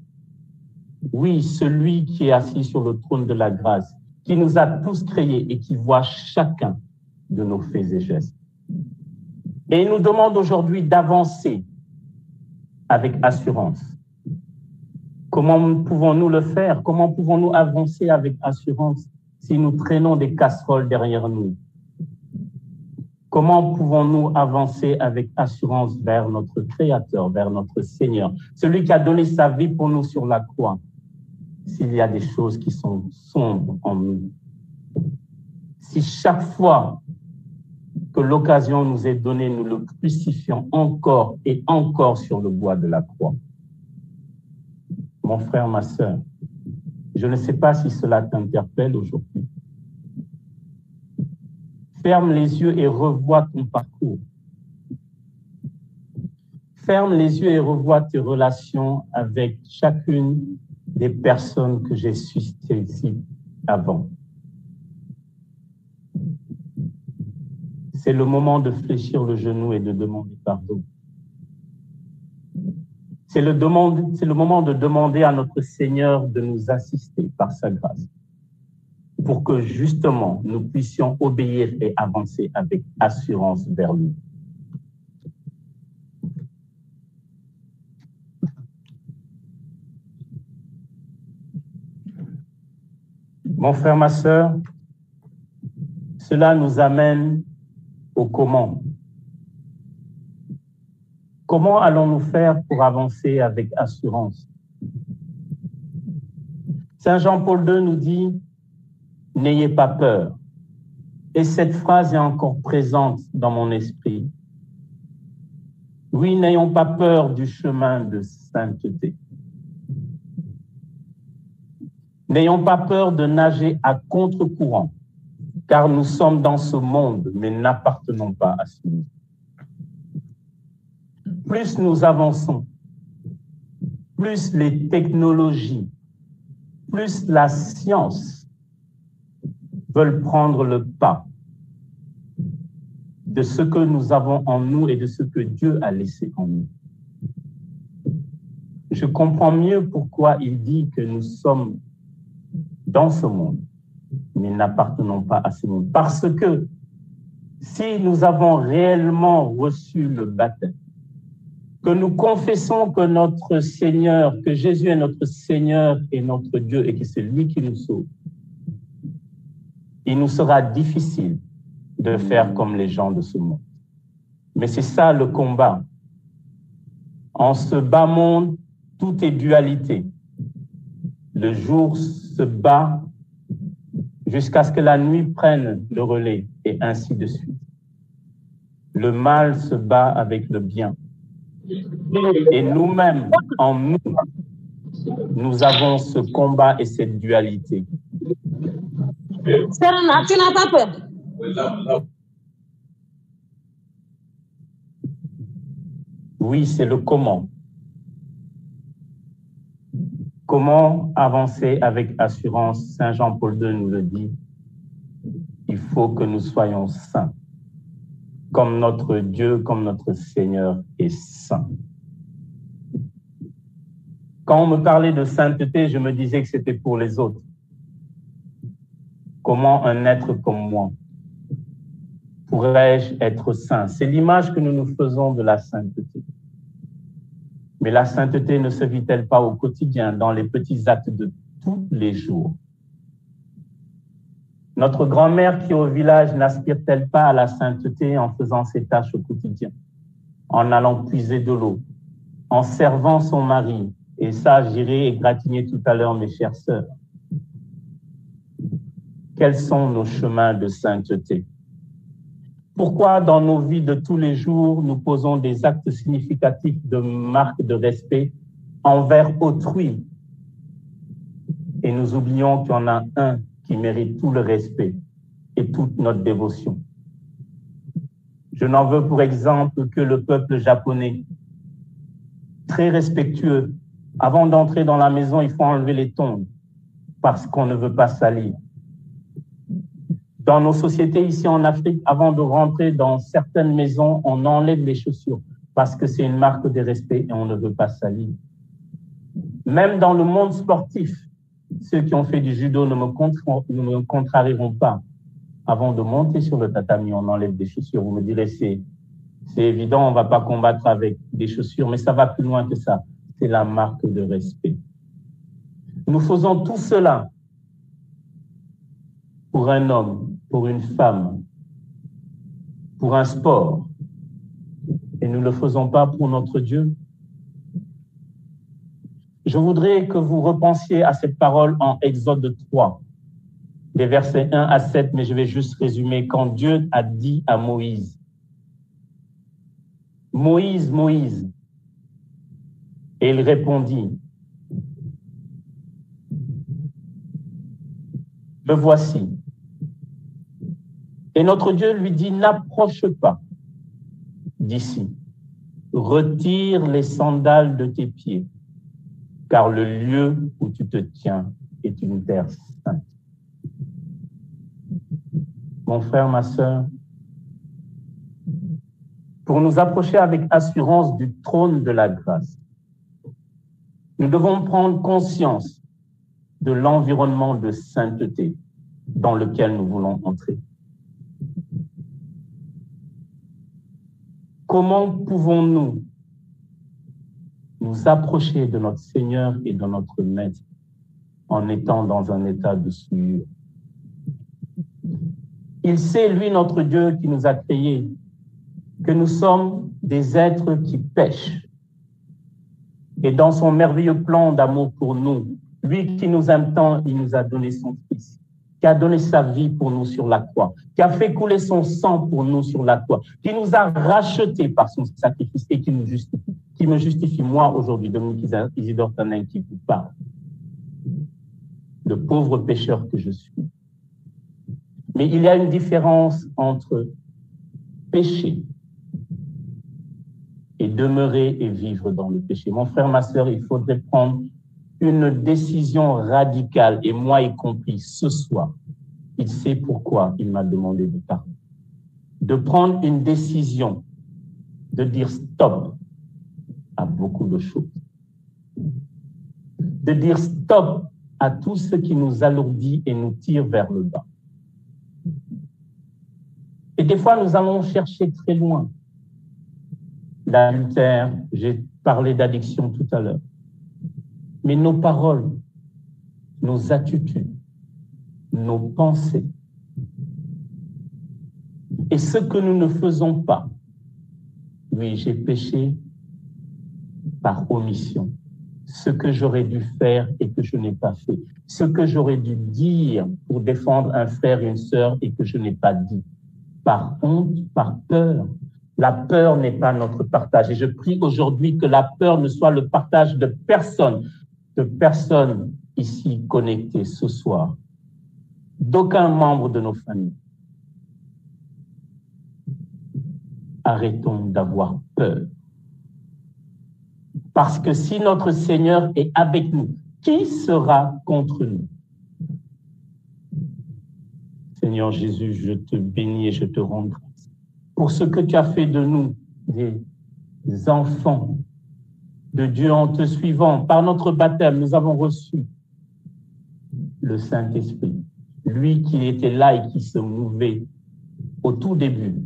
oui, celui qui est assis sur le trône de la grâce, qui nous a tous créés et qui voit chacun de nos faits et gestes. Et il nous demande aujourd'hui d'avancer avec assurance. Comment pouvons-nous le faire? Comment pouvons-nous avancer avec assurance si nous traînons des casseroles derrière nous? Comment pouvons-nous avancer avec assurance vers notre Créateur, vers notre Seigneur, celui qui a donné sa vie pour nous sur la croix, s'il y a des choses qui sont sombres en nous? Si chaque fois que l'occasion nous est donnée, nous le crucifions encore et encore sur le bois de la croix. Mon frère, ma sœur, je ne sais pas si cela t'interpelle aujourd'hui. Ferme les yeux et revois ton parcours. Ferme les yeux et revois tes relations avec chacune des personnes que j'ai citées ici avant. C'est le moment de fléchir le genou et de demander pardon. C'est le moment de demander à notre Seigneur de nous assister par sa grâce pour que justement nous puissions obéir et avancer avec assurance vers lui. Mon frère, ma sœur, cela nous amène au comment. Comment allons-nous faire pour avancer avec assurance? Saint Jean-Paul II nous dit « N'ayez pas peur ». Et cette phrase est encore présente dans mon esprit. Oui, n'ayons pas peur du chemin de sainteté. N'ayons pas peur de nager à contre-courant, car nous sommes dans ce monde, mais n'appartenons pas à ce monde. Plus nous avançons, plus les technologies, plus la science veulent prendre le pas de ce que nous avons en nous et de ce que Dieu a laissé en nous. Je comprends mieux pourquoi il dit que nous sommes dans ce monde, mais n'appartenons pas à ce monde. Parce que si nous avons réellement reçu le baptême, que nous confessons que notre Seigneur, que Jésus est notre Seigneur et notre Dieu et que c'est lui qui nous sauve, il nous sera difficile de faire comme les gens de ce monde. Mais c'est ça le combat. En ce bas monde, tout est dualité. Le jour se bat jusqu'à ce que la nuit prenne le relais et ainsi de suite. Le mal se bat avec le bien. Et nous-mêmes, en nous, nous avons ce combat et cette dualité. Serena, tu n'as pas peur? Oui, c'est le comment. Comment avancer avec assurance? Saint Jean-Paul II nous le dit. Il faut que nous soyons saints, comme notre Dieu, comme notre Seigneur est saint. Quand on me parlait de sainteté, je me disais que c'était pour les autres. Comment un être comme moi pourrais-je être saint? C'est l'image que nous nous faisons de la sainteté. Mais la sainteté ne se vit-elle pas au quotidien, dans les petits actes de tous les jours? Notre grand-mère qui est au village n'aspire-t-elle pas à la sainteté en faisant ses tâches au quotidien, en allant puiser de l'eau, en servant son mari? Et ça, j'irai égratigner tout à l'heure, mes chères sœurs. Quels sont nos chemins de sainteté? Pourquoi, dans nos vies de tous les jours, nous posons des actes significatifs de marque de respect envers autrui et nous oublions qu'il y en a un qui mérite tout le respect et toute notre dévotion? Je n'en veux pour exemple que le peuple japonais, très respectueux. Avant d'entrer dans la maison, il faut enlever les tongs parce qu'on ne veut pas salir. Dans nos sociétés ici en Afrique, avant de rentrer dans certaines maisons, on enlève les chaussures parce que c'est une marque de respect et on ne veut pas salir. Même dans le monde sportif, ceux qui ont fait du judo ne me contrarieront pas. Avant de monter sur le tatami, on enlève des chaussures. Vous me direz, c'est évident, on ne va pas combattre avec des chaussures, mais ça va plus loin que ça. C'est la marque de respect. Nous faisons tout cela pour un homme, pour une femme, pour un sport. Et nous ne le faisons pas pour notre Dieu. Je voudrais que vous repensiez à cette parole en Exode 3, les versets 1 à 7, mais je vais juste résumer. Quand Dieu a dit à Moïse, « Moïse, Moïse », et il répondit, « Me voici. » Et notre Dieu lui dit, « N'approche pas d'ici. Retire les sandales de tes pieds, car le lieu où tu te tiens est une terre sainte. » Mon frère, ma sœur, pour nous approcher avec assurance du trône de la grâce, nous devons prendre conscience de l'environnement de sainteté dans lequel nous voulons entrer. Comment pouvons-nous nous approcher de notre Seigneur et de notre Maître en étant dans un état de souillure? Il sait, lui, notre Dieu qui nous a créés, que nous sommes des êtres qui pêchent. Et dans son merveilleux plan d'amour pour nous, lui qui nous aime tant, il nous a donné son Fils, qui a donné sa vie pour nous sur la croix, qui a fait couler son sang pour nous sur la croix, qui nous a rachetés par son sacrifice et qui nous justifie, qui me justifie, moi, aujourd'hui, Dominique Isidore Tanin, qui vous parle, le pauvre pécheur que je suis. Mais il y a une différence entre pécher et demeurer et vivre dans le péché. Mon frère, ma sœur, il faudrait prendre une décision radicale, et moi y compris, ce soir. Il sait pourquoi il m'a demandé de parler. De prendre une décision, de dire stop à beaucoup de choses. De dire stop à tout ce qui nous alourdit et nous tire vers le bas. Et des fois, nous allons chercher très loin. L'adultère, j'ai parlé d'addiction tout à l'heure. Mais nos paroles, nos attitudes, nos pensées, et ce que nous ne faisons pas. Oui, j'ai péché par omission. Ce que j'aurais dû faire et que je n'ai pas fait. Ce que j'aurais dû dire pour défendre un frère et une sœur et que je n'ai pas dit. Par honte, par peur. La peur n'est pas notre partage. Et je prie aujourd'hui que la peur ne soit le partage de personne ici connectées ce soir, d'aucun membre de nos familles. Arrêtons d'avoir peur Parce que si notre Seigneur est avec nous, qui sera contre nous? Seigneur Jésus, je te bénis et je te rends grâce pour ce que tu as fait de nous, des enfants de Dieu en te suivant. Par notre baptême, nous avons reçu le Saint-Esprit, lui qui était là et qui se mouvait au tout début.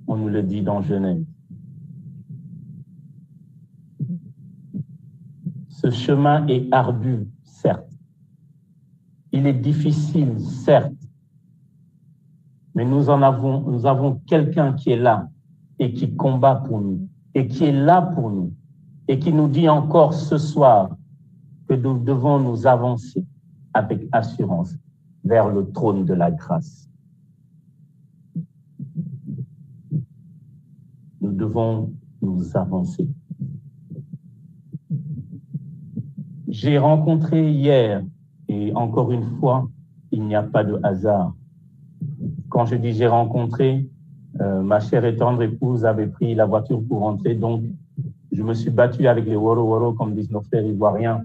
On nous le dit dans Genèse. Ce chemin est ardu, certes. Il est difficile, certes. Mais nous avons quelqu'un qui est là et qui combat pour nous et qui est là pour nous et qui nous dit encore ce soir que nous devons nous avancer avec assurance vers le trône de la grâce. Nous devons nous avancer. J'ai rencontré hier, et encore une fois, il n'y a pas de hasard. Quand je dis j'ai rencontré, ma chère et tendre épouse avait pris la voiture pour rentrer, donc je me suis battu avec les woro-woro, comme disent nos frères ivoiriens.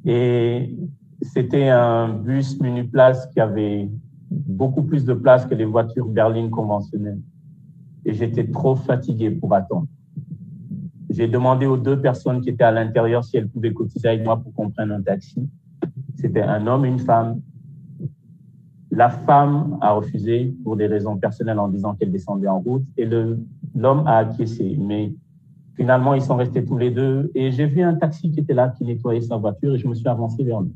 Et c'était un bus Muniplace qui avait beaucoup plus de place que les voitures berlines conventionnelles. Et j'étais trop fatigué pour attendre. J'ai demandé aux 2 personnes qui étaient à l'intérieur si elles pouvaient cotiser avec moi pour qu'on prenne un taxi. C'était un homme et une femme. La femme a refusé pour des raisons personnelles en disant qu'elle descendait en route et l'homme a acquiescé. Mais finalement, ils sont restés tous les 2 et j'ai vu un taxi qui était là, qui nettoyait sa voiture et je me suis avancé vers lui.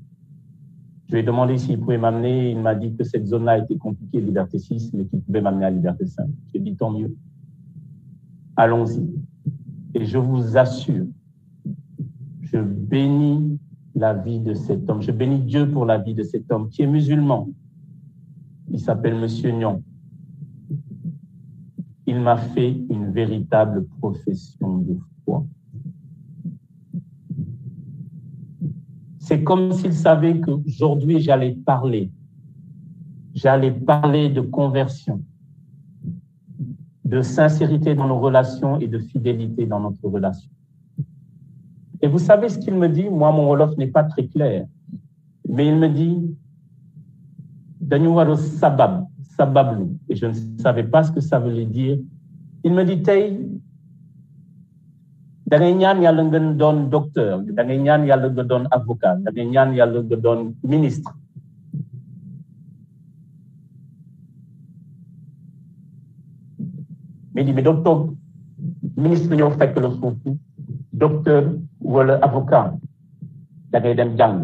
Je lui ai demandé s'il pouvait m'amener. Il m'a dit que cette zone-là était compliquée, Liberté 6, mais qu'il pouvait m'amener à Liberté 5. J'ai dit tant mieux. Allons-y. Et je vous assure, je bénis la vie de cet homme. Je bénis Dieu pour la vie de cet homme qui est musulman. Il s'appelle Monsieur Nyon. Il m'a fait une véritable profession de foi. C'est comme s'il savait qu'aujourd'hui, j'allais parler de conversion, de sincérité dans nos relations et de fidélité dans notre relation. Et vous savez ce qu'il me dit? Moi, mon wolof n'est pas très clair, mais il me dit Danyuwaro sabablu, et je ne savais pas ce que ça voulait dire. Il me dit Tay, da ngay ñaan yàlla nga doon docteur, da ngay ñaan yàlla nga doon avocat, da ngay ñaan yàlla nga doon ministre. Mais il dit, mais docteur, ministre ñoo fekk la foofu, docteur wala avocat, da ngay dem jàng.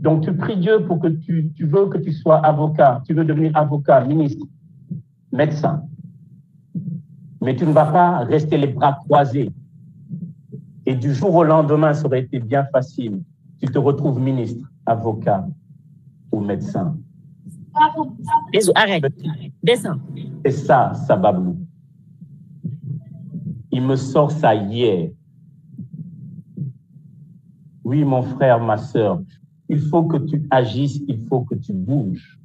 Donc tu pries Dieu pour que tu veux que tu sois avocat, tu veux devenir avocat, ministre, médecin. Mais tu ne vas pas rester les bras croisés. Et du jour au lendemain, ça aurait été bien facile. Tu te retrouves ministre, avocat ou médecin. Arrête, descends. C'est ça, Sabablou. Il me sort ça hier. Oui, mon frère, ma sœur, il faut que tu agisses, il faut que tu bouges.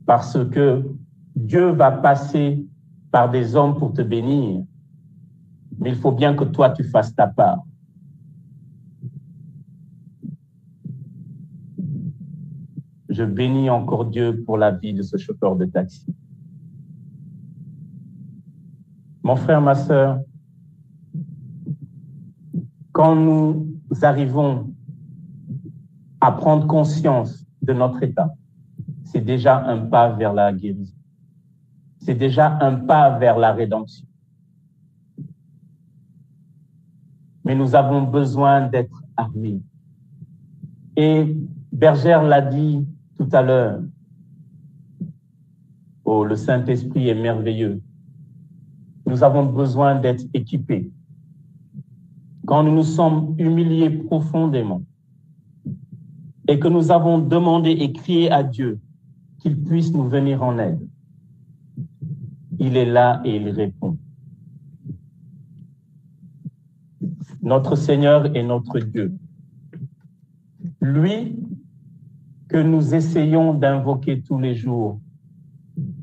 Parce que Dieu va passer par des hommes pour te bénir. Mais il faut bien que toi, tu fasses ta part. Je bénis encore Dieu pour la vie de ce chauffeur de taxi. Mon frère, ma sœur, quand nous arrivons à prendre conscience de notre état, c'est déjà un pas vers la guérison. C'est déjà un pas vers la rédemption. Mais nous avons besoin d'être armés. Et Bergère l'a dit tout à l'heure. Oh, le Saint-Esprit est merveilleux. Nous avons besoin d'être équipés. Quand nous nous sommes humiliés profondément et que nous avons demandé et crié à Dieu qu'il puisse nous venir en aide, il est là et il répond. Notre Seigneur est notre Dieu. Lui que nous essayons d'invoquer tous les jours,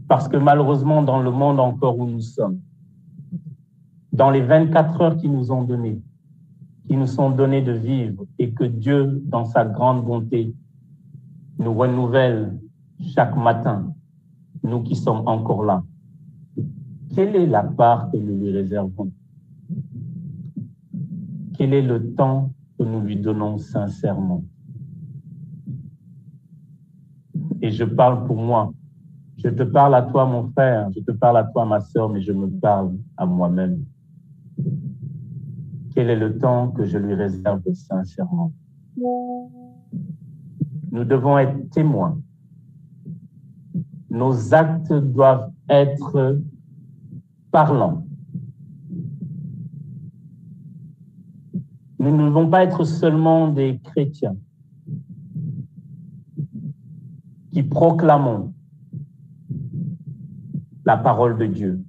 parce que malheureusement, dans le monde encore où nous sommes, dans les 24 heures qui nous sont données de vivre, et que Dieu, dans sa grande bonté, nous renouvelle chaque matin, nous qui sommes encore là. Quelle est la part que nous lui réservons? Quel est le temps que nous lui donnons sincèrement? Et je parle pour moi. Je te parle à toi, mon frère, je te parle à toi, ma sœur, mais je me parle à moi-même. Quel est le temps que je lui réserve sincèrement? Nous devons être témoins. Nos actes doivent être parlants. Nous ne devons pas être seulement des chrétiens qui proclamons la parole de Dieu.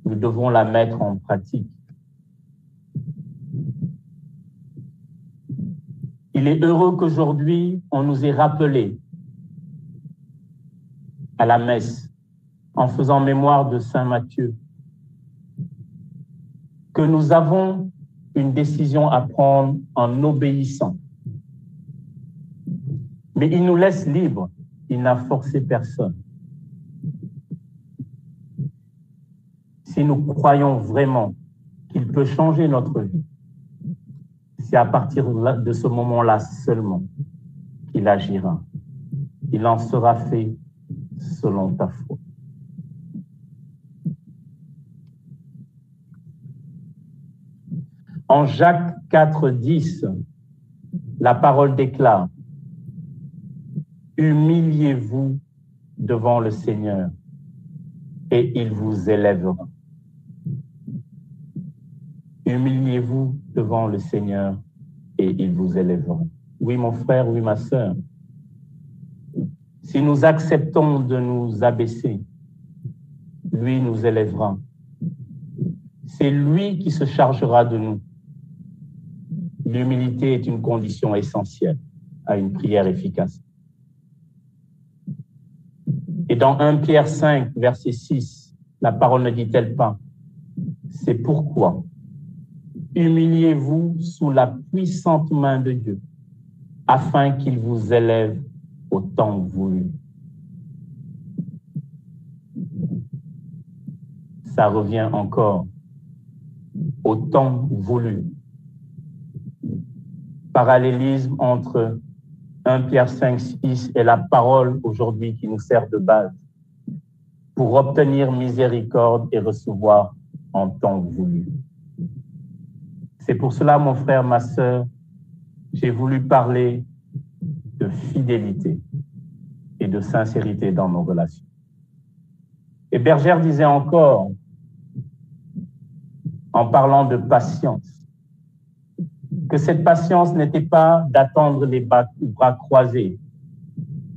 Nous devons la mettre en pratique. Il est heureux qu'aujourd'hui, on nous ait rappelé à la messe, en faisant mémoire de Saint Matthieu, que nous avons une décision à prendre en obéissant. Mais il nous laisse libres, il n'a forcé personne. Si nous croyons vraiment qu'il peut changer notre vie, c'est à partir de ce moment-là seulement qu'il agira. Il en sera fait selon ta foi. En Jacques 4:10, la parole déclare: humiliez-vous devant le Seigneur et il vous élèvera. Humiliez-vous devant le Seigneur et il vous élèvera. Oui, mon frère, oui, ma sœur. Si nous acceptons de nous abaisser, lui nous élèvera. C'est lui qui se chargera de nous. L'humilité est une condition essentielle à une prière efficace. Et dans 1 Pierre 5, verset 6, la parole ne dit-elle pas: c'est pourquoi humiliez-vous sous la puissante main de Dieu, afin qu'il vous élève au temps voulu. Ça revient encore au temps voulu. Parallélisme entre 1 Pierre 5, 6 et la parole aujourd'hui qui nous sert de base pour obtenir miséricorde et recevoir en temps voulu. C'est pour cela, mon frère, ma sœur, j'ai voulu parler de fidélité et de sincérité dans nos relations. Et Bergère disait encore, en parlant de patience, que cette patience n'était pas d'attendre les bras croisés,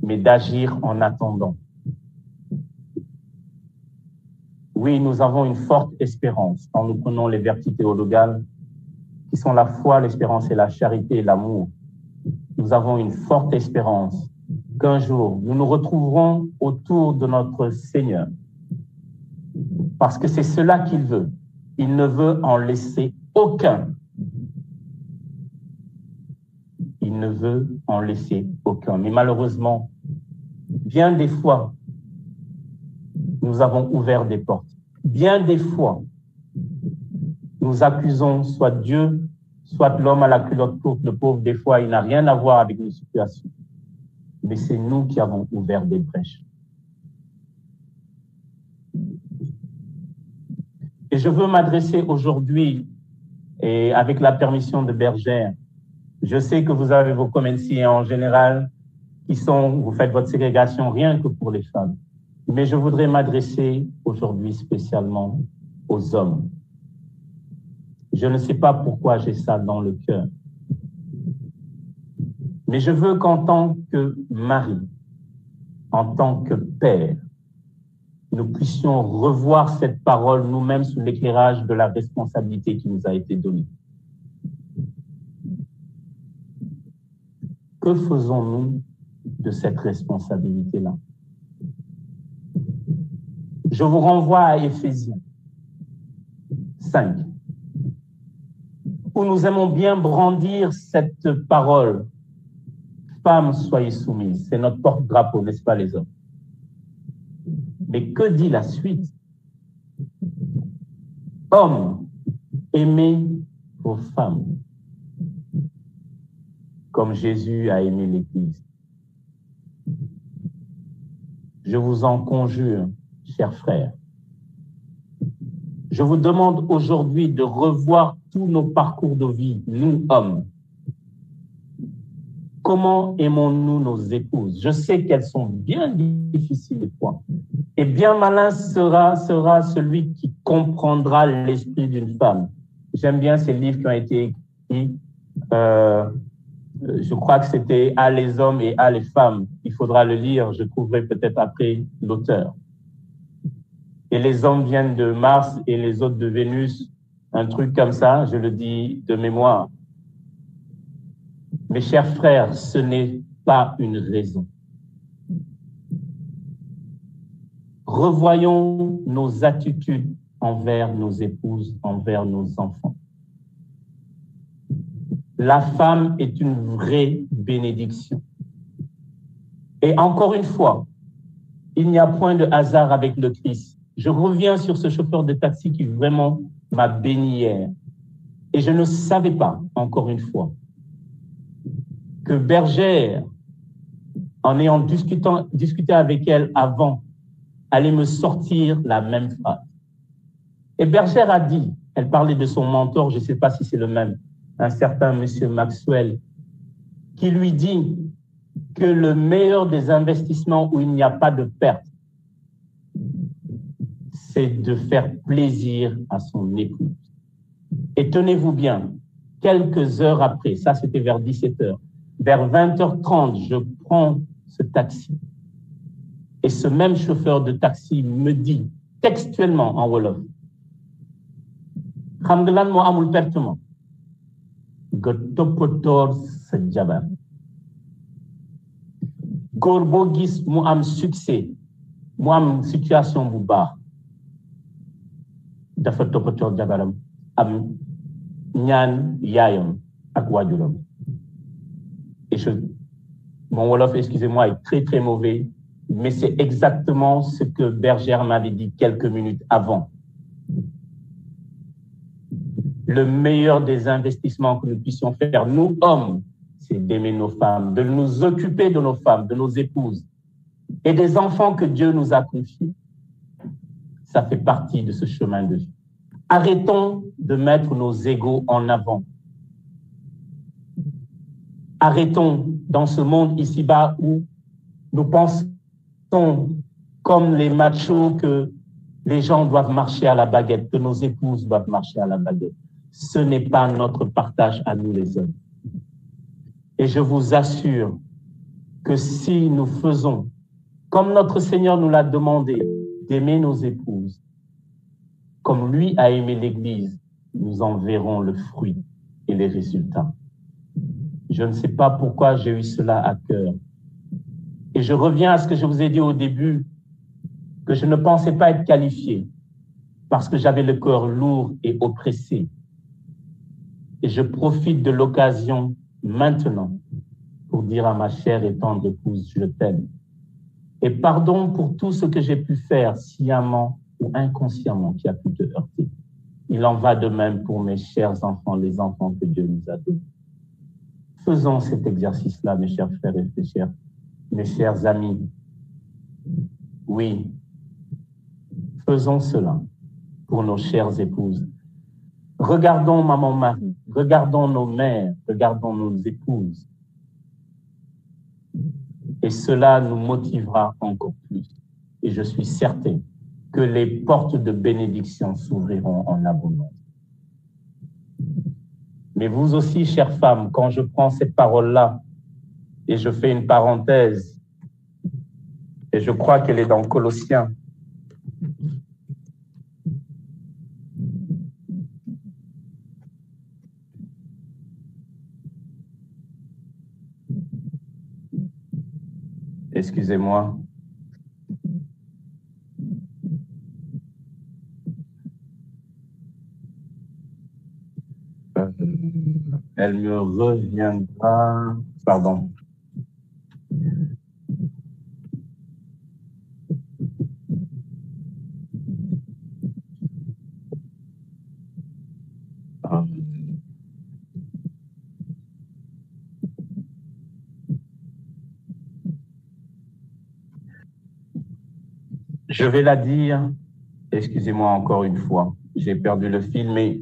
mais d'agir en attendant. Oui, nous avons une forte espérance quand nous prenons les vertus théologales qui sont la foi, l'espérance et la charité et l'amour. Nous avons une forte espérance qu'un jour, nous nous retrouverons autour de notre Seigneur. Parce que c'est cela qu'il veut. Il ne veut en laisser aucun. Il ne veut en laisser aucun. Mais malheureusement, bien des fois, nous avons ouvert des portes. Bien des fois, nous accusons soit Dieu, soit l'homme à la culotte courte, le pauvre, des fois, il n'a rien à voir avec nos situations. Mais c'est nous qui avons ouvert des brèches. Et je veux m'adresser aujourd'hui, et avec la permission de Bergère, je sais que vous avez vos commentaires en général, vous faites votre ségrégation rien que pour les femmes. Mais je voudrais m'adresser aujourd'hui spécialement aux hommes. Je ne sais pas pourquoi j'ai ça dans le cœur. Mais je veux qu'en tant que mari, en tant que père, nous puissions revoir cette parole nous-mêmes sous l'éclairage de la responsabilité qui nous a été donnée. Que faisons-nous de cette responsabilité-là? Je vous renvoie à Éphésiens 5, où nous aimons bien brandir cette parole. Femmes, soyez soumises. C'est notre porte-drapeau, n'est-ce pas les hommes? Mais que dit la suite? Hommes, aimez vos femmes comme Jésus a aimé l'Église. Je vous en conjure, chers frères. Je vous demande aujourd'hui de revoir tous nos parcours de vie, nous hommes. Comment aimons-nous nos épouses? Je sais qu'elles sont bien difficiles des fois. Et bien malin sera celui qui comprendra l'esprit d'une femme. J'aime bien ces livres qui ont été écrits. Je crois que c'était « À les hommes et à les femmes ». Il faudra le lire, je trouverai peut-être après l'auteur. Et les hommes viennent de Mars et les autres de Vénus, un truc comme ça, je le dis de mémoire. Mes chers frères, ce n'est pas une raison. Revoyons nos attitudes envers nos épouses, envers nos enfants. La femme est une vraie bénédiction. Et encore une fois, il n'y a point de hasard avec le Christ. Je reviens sur ce chauffeur de taxi qui vraiment m'a béni hier. Et je ne savais pas, encore une fois, que Bergère, en ayant discuté avec elle avant, allait me sortir la même phrase. Et Bergère a dit, elle parlait de son mentor, je ne sais pas si c'est le même, un certain monsieur Maxwell, qui lui dit que le meilleur des investissements où il n'y a pas de perte, c'est de faire plaisir à son épouse. Et tenez-vous bien, quelques heures après, ça c'était vers 17h, vers 20h30, je prends ce taxi. Et ce même chauffeur de taxi me dit textuellement en Wolof, xam nga lan moo amul pertement nga toppatoor sa jabar. Góor boo gis mu am succès, mu am situation bu baax, dafa toppatoor jabaram, am ñaan yaayam ak waajuram. Et mon Wolof, excusez-moi, est très très mauvais, mais c'est exactement ce que Bergère m'avait dit quelques minutes avant. Le meilleur des investissements que nous puissions faire, nous hommes, c'est d'aimer nos femmes, de nous occuper de nos femmes, de nos épouses et des enfants que Dieu nous a confiés. Ça fait partie de ce chemin de vie. Arrêtons de mettre nos égos en avant. Arrêtons dans ce monde ici-bas où nous pensons comme les machos que les gens doivent marcher à la baguette, que nos épouses doivent marcher à la baguette. Ce n'est pas notre partage à nous les hommes. Et je vous assure que si nous faisons, comme notre Seigneur nous l'a demandé, d'aimer nos épouses, comme lui a aimé l'Église, nous en verrons le fruit et les résultats. Je ne sais pas pourquoi j'ai eu cela à cœur. Et je reviens à ce que je vous ai dit au début, que je ne pensais pas être qualifié parce que j'avais le cœur lourd et oppressé. Et je profite de l'occasion maintenant pour dire à ma chère et tendre épouse, je t'aime. Et pardon pour tout ce que j'ai pu faire sciemment ou inconsciemment qui a pu te heurter. Il en va de même pour mes chers enfants, les enfants que Dieu nous a donnés. Faisons cet exercice-là, mes chers frères et mes chers amis. Oui, faisons cela pour nos chères épouses. Regardons maman Marie, regardons nos mères, regardons nos épouses. Et cela nous motivera encore plus. Et je suis certain que les portes de bénédiction s'ouvriront en abondance. Mais vous aussi, chères femmes, quand je prends cette parole-là, et je fais une parenthèse, et je crois qu'elle est dans Colossiens. Excusez-moi. Elle me reviendra. Pardon. Je vais la dire, excusez-moi encore une fois, j'ai perdu le fil, mais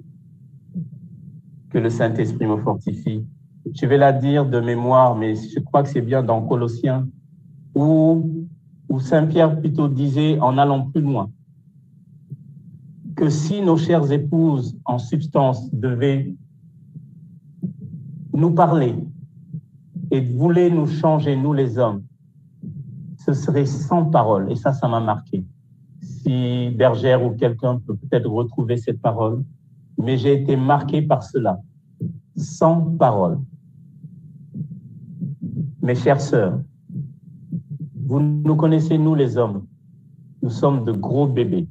que le Saint-Esprit me fortifie. Je vais la dire de mémoire, mais je crois que c'est bien dans Colossiens, où Saint-Pierre plutôt disait, en allant plus loin, que si nos chères épouses, en substance, devaient nous parler et voulaient nous changer, nous les hommes, ce serait sans parole. Et ça m'a marqué. Si Bergère ou quelqu'un peut peut-être retrouver cette parole, mais j'ai été marqué par cela. Sans parole. Mes chères sœurs, vous nous connaissez, nous les hommes. Nous sommes de gros bébés.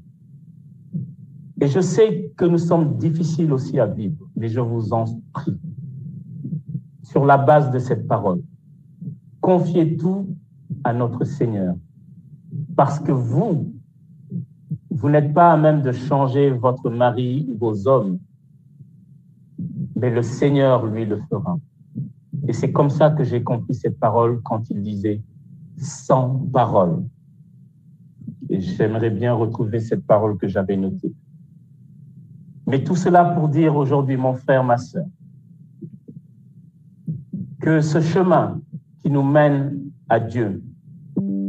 Et je sais que nous sommes difficiles aussi à vivre, mais je vous en prie, sur la base de cette parole, confiez tout à notre Seigneur. Parce que vous n'êtes pas à même de changer votre mari ou vos hommes, mais le Seigneur, lui, le fera. Et c'est comme ça que j'ai compris cette parole quand il disait « sans parole ». Et j'aimerais bien retrouver cette parole que j'avais notée. Mais tout cela pour dire aujourd'hui, mon frère, ma sœur, que ce chemin qui nous mène à Dieu,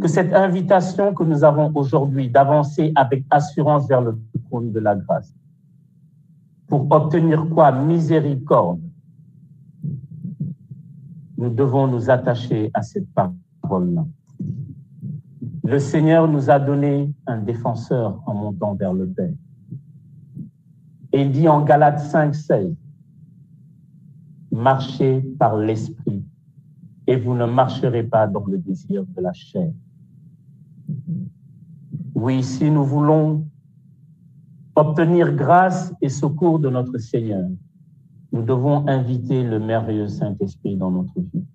que cette invitation que nous avons aujourd'hui d'avancer avec assurance vers le trône de la grâce, pour obtenir quoi? Miséricorde. Nous devons nous attacher à cette parole-là. Le Seigneur nous a donné un défenseur en montant vers le Père. Et il dit en Galates 5:16, marchez par l'Esprit et vous ne marcherez pas dans le désir de la chair. Oui, si nous voulons obtenir grâce et secours de notre Seigneur, nous devons inviter le merveilleux Saint-Esprit dans notre vie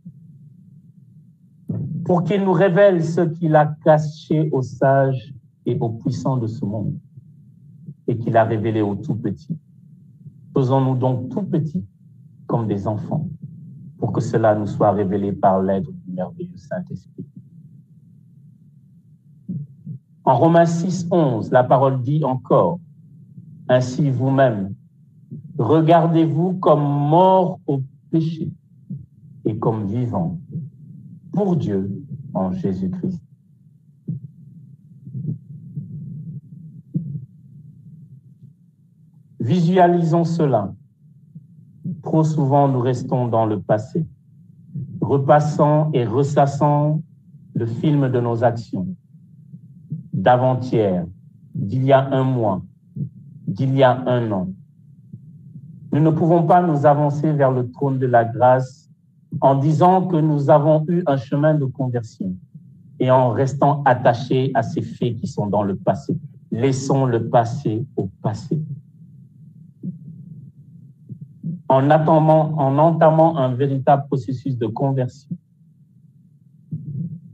pour qu'il nous révèle ce qu'il a caché aux sages et aux puissants de ce monde et qu'il a révélé aux tout petits. Faisons-nous donc tout petits comme des enfants pour que cela nous soit révélé par l'aide du merveilleux Saint-Esprit. En Romains 6:11, la parole dit encore, « Ainsi vous-même, regardez-vous comme morts au péché et comme vivants pour Dieu en Jésus-Christ. » Visualisons cela. Trop souvent, nous restons dans le passé, repassant et ressassant le film de nos actions, d'avant-hier, d'il y a un mois, d'il y a un an. Nous ne pouvons pas nous avancer vers le trône de la grâce en disant que nous avons eu un chemin de conversion et en restant attachés à ces faits qui sont dans le passé. Laissons le passé au passé. En entamant un véritable processus de conversion,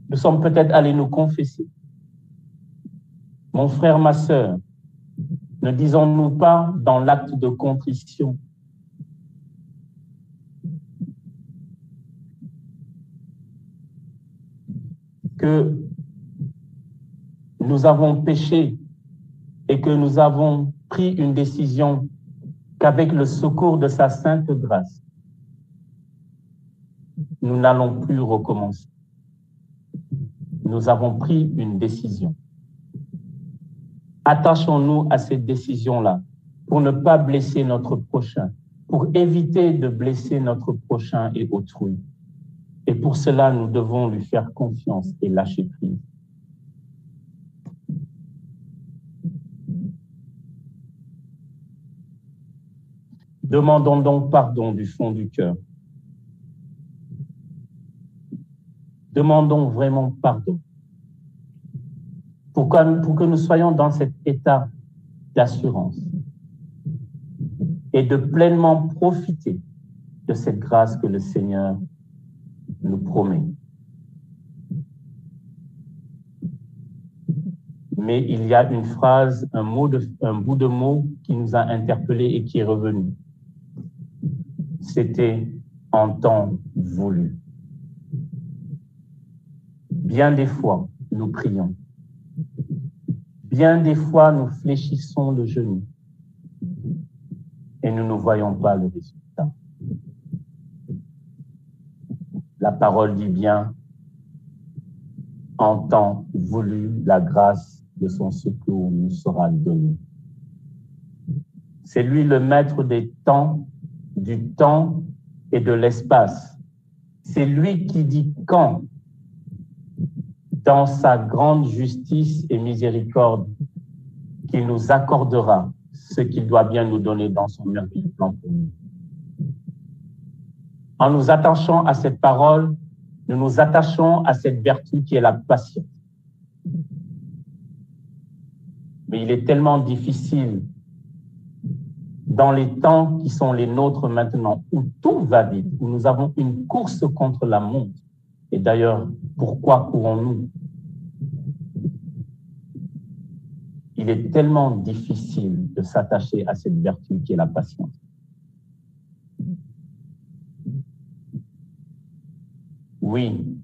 nous sommes peut-être allés nous confesser. Mon frère, ma sœur, ne disons-nous pas dans l'acte de contrition que nous avons péché et que nous avons pris une décision qu'avec le secours de sa sainte grâce, nous n'allons plus recommencer. Nous avons pris une décision. Attachons-nous à cette décision-là pour ne pas blesser notre prochain, pour éviter de blesser notre prochain et autrui. Et pour cela, nous devons lui faire confiance et lâcher prise. Demandons donc pardon du fond du cœur. Demandons vraiment pardon. Pour que nous soyons dans cet état d'assurance. et de pleinement profiter de cette grâce que le Seigneur nous promet. Mais il y a une phrase, un bout de mot qui nous a interpellés et qui est revenu. C'était en temps voulu. Bien des fois, nous prions. Bien des fois, nous fléchissons le genou et nous ne voyons pas le résultat. La parole dit bien, en temps voulu, la grâce de son secours nous sera donnée. C'est lui le maître des temps, du temps et de l'espace. C'est lui qui dit quand, dans sa grande justice et miséricorde, qu'il nous accordera ce qu'il doit bien nous donner dans son merveilleux plan pour nous. En nous attachant à cette parole, nous nous attachons à cette vertu qui est la patience. Mais il est tellement difficile dans les temps qui sont les nôtres maintenant, où tout va vite, où nous avons une course contre la montre. Et d'ailleurs, pourquoi courons-nous? Il est tellement difficile de s'attacher à cette vertu qui est la patience. Oui,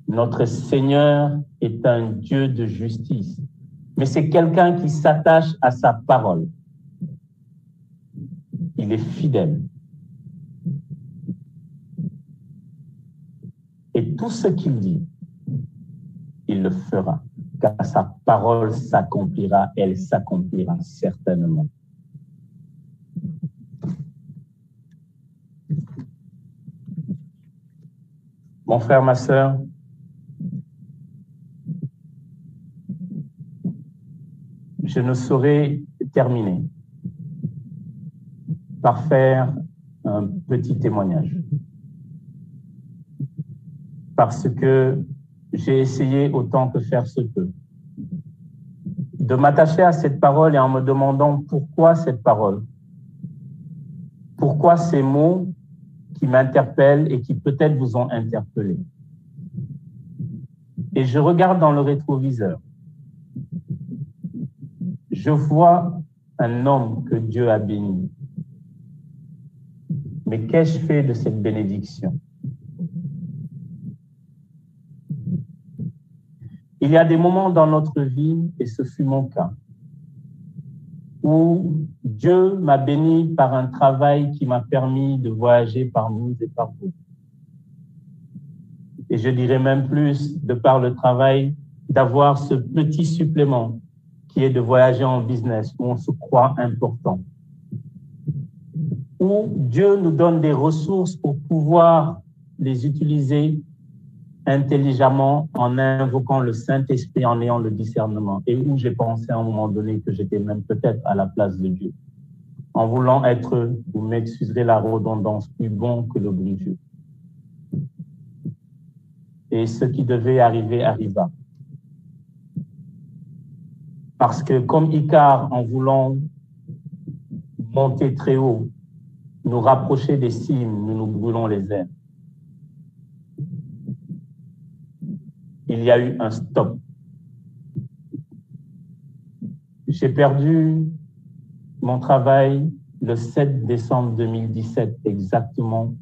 notre Seigneur est un Dieu de justice, mais c'est quelqu'un qui s'attache à sa parole. Il est fidèle. Et tout ce qu'il dit, il le fera, car sa parole s'accomplira, elle s'accomplira certainement. Mon frère, ma sœur, je ne saurais terminer par faire un petit témoignage. Parce que j'ai essayé autant que faire se peut de m'attacher à cette parole et en me demandant pourquoi cette parole, pourquoi ces mots qui m'interpellent et qui peut-être vous ont interpellé. Et je regarde dans le rétroviseur. Je vois un homme que Dieu a béni. Mais qu'ai-je fait de cette bénédiction? Il y a des moments dans notre vie, et ce fut mon cas, où Dieu m'a béni par un travail qui m'a permis de voyager par nous et par vous. Et je dirais même plus, de par le travail, d'avoir ce petit supplément qui est de voyager en business, où on se croit important. Où Dieu nous donne des ressources pour pouvoir les utiliser intelligemment en invoquant le Saint-Esprit, en ayant le discernement. Et où j'ai pensé à un moment donné que j'étais même peut-être à la place de Dieu. En voulant être, vous m'excuserez la redondance, plus bon que le bon Dieu. Et ce qui devait arriver arriva. Parce que comme Icare, en voulant monter très haut, nous rapprocher des cimes, nous nous brûlons les ailes. Il y a eu un stop. J'ai perdu mon travail le 7 décembre 2017, exactement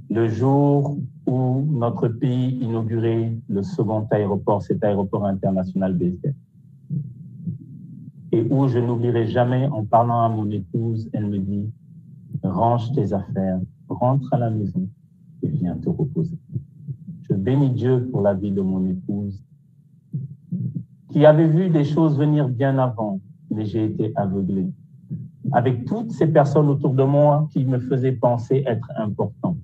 le jour où notre pays inaugurait le second aéroport, cet aéroport international BSF. Et où je n'oublierai jamais, en parlant à mon épouse, elle me dit, range tes affaires, rentre à la maison et viens te reposer. Je bénis Dieu pour la vie de mon épouse, qui avait vu des choses venir bien avant, mais j'ai été aveuglé. Avec toutes ces personnes autour de moi qui me faisaient penser être important.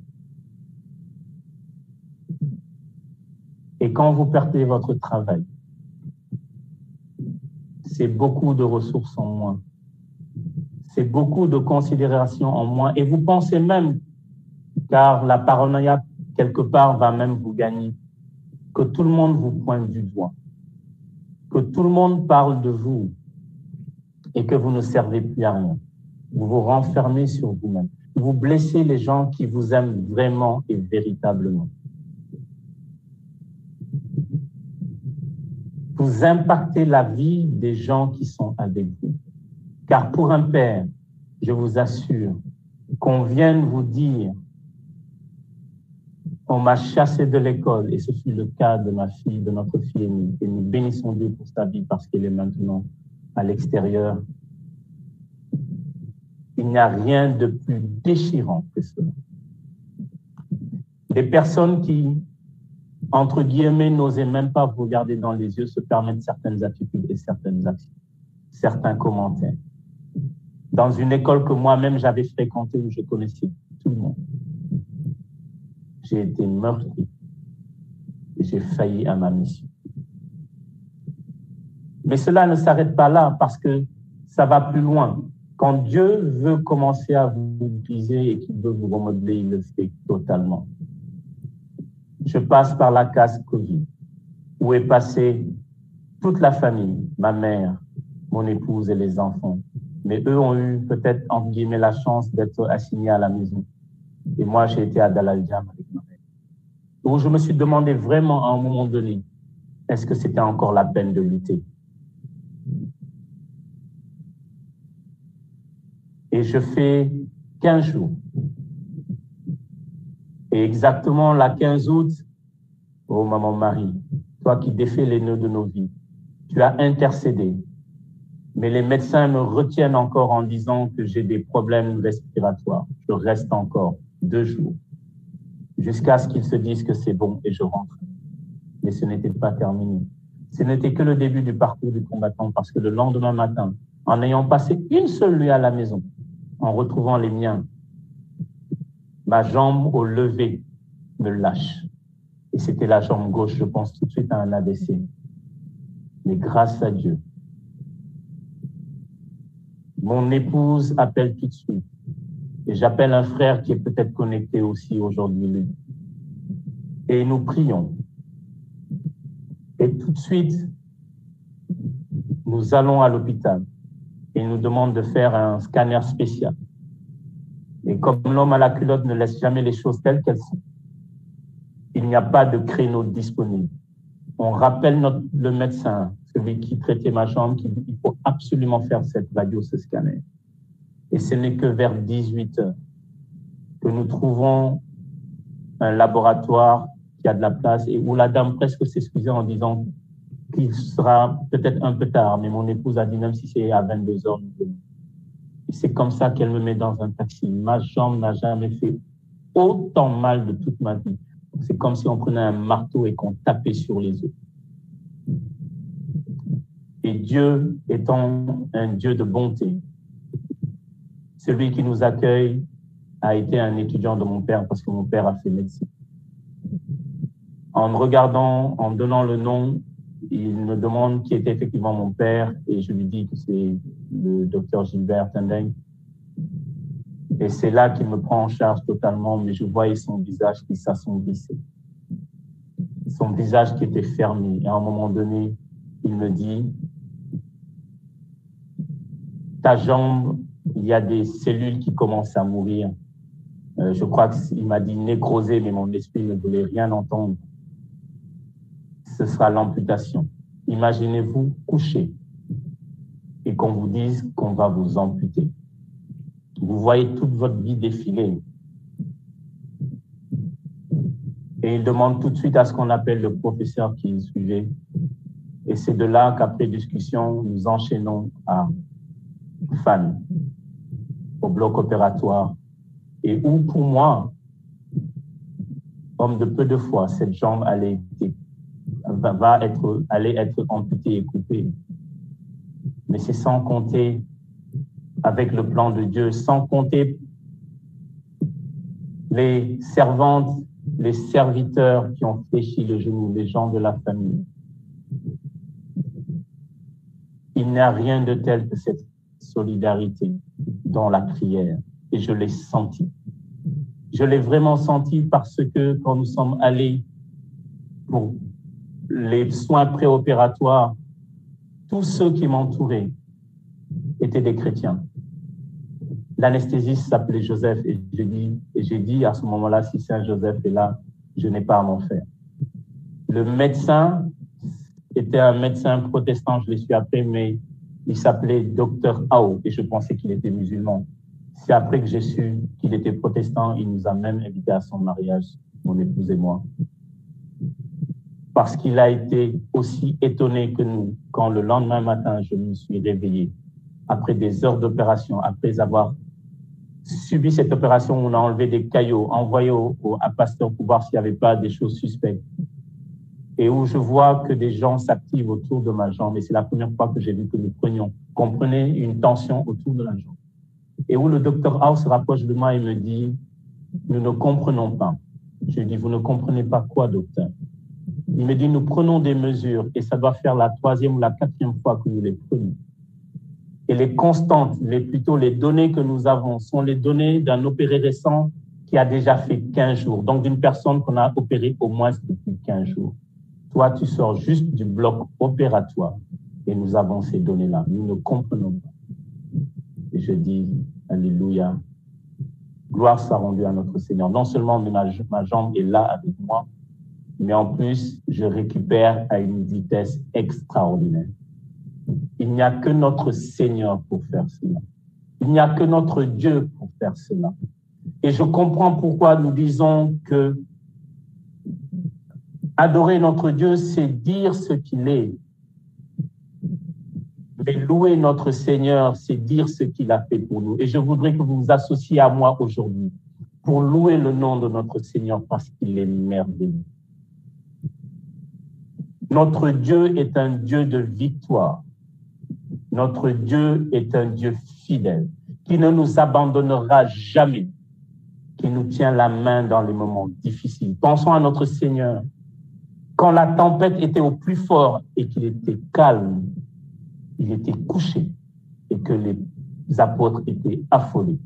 Et quand vous perdez votre travail, c'est beaucoup de ressources en moins. C'est beaucoup de considération en moins. Et vous pensez même, car la paranoïa, quelque part, va même vous gagner, que tout le monde vous pointe du doigt, que tout le monde parle de vous et que vous ne servez plus à rien. Vous vous renfermez sur vous-même. Vous blessez les gens qui vous aiment vraiment et véritablement. Vous impactez la vie des gens qui sont avec vous. Car pour un père, je vous assure, qu'on vienne vous dire « On m'a chassé de l'école » et ce fut le cas de ma fille, de notre fille aînée. Et nous bénissons Dieu pour sa vie parce qu'elle est maintenant à l'extérieur. Il n'y a rien de plus déchirant que cela. Des personnes qui, entre guillemets, n'osaient même pas vous regarder dans les yeux, se permettent certaines attitudes et certaines actions, certains commentaires. Dans une école que moi-même j'avais fréquentée où je connaissais tout le monde, j'ai été meurtri et j'ai failli à ma mission. Mais cela ne s'arrête pas là parce que ça va plus loin. Quand Dieu veut commencer à vous utiliser et qu'il veut vous remodeler, il le fait totalement. Je passe par la case Covid, où est passée toute la famille, ma mère, mon épouse et les enfants. Mais eux ont eu peut-être, entre guillemets, la chance d'être assignés à la maison. Et moi, j'ai été à Dalaljam avec ma mère. Où je me suis demandé vraiment à un moment donné, est-ce que c'était encore la peine de lutter? Et je fais 15 jours. Et exactement la 15 août, oh maman Marie, toi qui défais les nœuds de nos vies, tu as intercédé. Mais les médecins me retiennent encore en disant que j'ai des problèmes respiratoires. Je reste encore 2 jours jusqu'à ce qu'ils se disent que c'est bon et je rentre. Mais ce n'était pas terminé. Ce n'était que le début du parcours du combattant parce que le lendemain matin, en ayant passé une seule nuit à la maison, en retrouvant les miens, ma jambe au lever me lâche. Et c'était la jambe gauche, je pense tout de suite à un AVC. Mais grâce à Dieu, mon épouse appelle tout de suite. Et j'appelle un frère qui est peut-être connecté aussi aujourd'hui, lui. Et nous prions. Et tout de suite, nous allons à l'hôpital. Et il nous demande de faire un scanner spécial. Et comme l'homme à la culotte ne laisse jamais les choses telles qu'elles sont, il n'y a pas de créneau disponible. On rappelle le médecin, celui qui traitait ma jambe, qui dit qu'il faut absolument faire cette radio, ce scanner. Et ce n'est que vers 18 heures que nous trouvons un laboratoire qui a de la place et où la dame presque s'excusait en disant qu'il sera peut-être un peu tard, mais mon épouse a dit même si c'est à 22 heures, nous venons. Et c'est comme ça qu'elle me met dans un taxi. Ma jambe n'a jamais fait autant mal de toute ma vie. C'est comme si on prenait un marteau et qu'on tapait sur les os. Et Dieu étant un Dieu de bonté, celui qui nous accueille a été un étudiant de mon père parce que mon père a fait médecine. En me regardant, en donnant le nom, il me demande qui était effectivement mon père et je lui dis que c'est le docteur Gilbert Tendeng. Et c'est là qu'il me prend en charge totalement, mais je voyais son visage qui s'assombrissait. Son visage qui était fermé. Et à un moment donné, il me dit, ta jambe, il y a des cellules qui commencent à mourir. Je crois qu'il m'a dit nécrosé, mais mon esprit ne voulait rien entendre. Ce sera l'amputation. Imaginez-vous coucher et qu'on vous dise qu'on va vous amputer. Vous voyez toute votre vie défiler. Et il demande tout de suite à ce qu'on appelle le professeur qui suivait. Et c'est de là qu'après discussion, nous enchaînons à Fan, au bloc opératoire. Et où, pour moi, homme de peu de foi, cette jambe allait être amputée et coupée. Mais c'est sans compter avec le plan de Dieu, sans compter les servantes, les serviteurs qui ont fléchi le genou, les gens de la famille. Il n'y a rien de tel que cette solidarité dans la prière. Et je l'ai senti. Je l'ai vraiment senti parce que quand nous sommes allés pour les soins préopératoires, tous ceux qui m'entouraient étaient des chrétiens. L'anesthésiste s'appelait Joseph et j'ai dit à ce moment-là, si Saint Joseph est là, je n'ai pas à m'en faire. Le médecin était un médecin protestant, je l'ai su après, mais il s'appelait Dr Ao et je pensais qu'il était musulman. C'est après que j'ai su qu'il était protestant, il nous a même invités à son mariage, mon épouse et moi. Parce qu'il a été aussi étonné que nous quand le lendemain matin, je me suis réveillé après des heures d'opération, après avoir subi cette opération où on a enlevé des caillots, envoyé à Pasteur pour voir s'il n'y avait pas des choses suspectes. Et où je vois que des gens s'activent autour de ma jambe. Et c'est la première fois que j'ai vu que qu'on prenait une tension autour de la jambe. Et où le docteur House se rapproche de moi et me dit, nous ne comprenons pas. Je lui dis, vous ne comprenez pas quoi, docteur? Il me dit, nous prenons des mesures et ça doit faire la 3e ou la 4e fois que nous les prenons. Et les constantes, plutôt les données que nous avons sont les données d'un opéré récent qui a déjà fait 15 jours. Donc d'une personne qu'on a opérée au moins depuis 15 jours. Toi, tu sors juste du bloc opératoire et nous avons ces données-là. Nous ne comprenons pas. Et je dis, alléluia, gloire soit rendue à notre Seigneur. Non seulement ma jambe est là avec moi, mais en plus, je récupère à une vitesse extraordinaire. Il n'y a que notre Seigneur pour faire cela. Il n'y a que notre Dieu pour faire cela. Et je comprends pourquoi nous disons que adorer notre Dieu, c'est dire ce qu'il est. Mais louer notre Seigneur, c'est dire ce qu'il a fait pour nous. Et je voudrais que vous vous associez à moi aujourd'hui pour louer le nom de notre Seigneur parce qu'il est merveilleux. Notre Dieu est un Dieu de victoire. Notre Dieu est un Dieu fidèle qui ne nous abandonnera jamais, qui nous tient la main dans les moments difficiles. Pensons à notre Seigneur. Quand la tempête était au plus fort et qu'il était calme, il était couché et que les apôtres étaient affolés.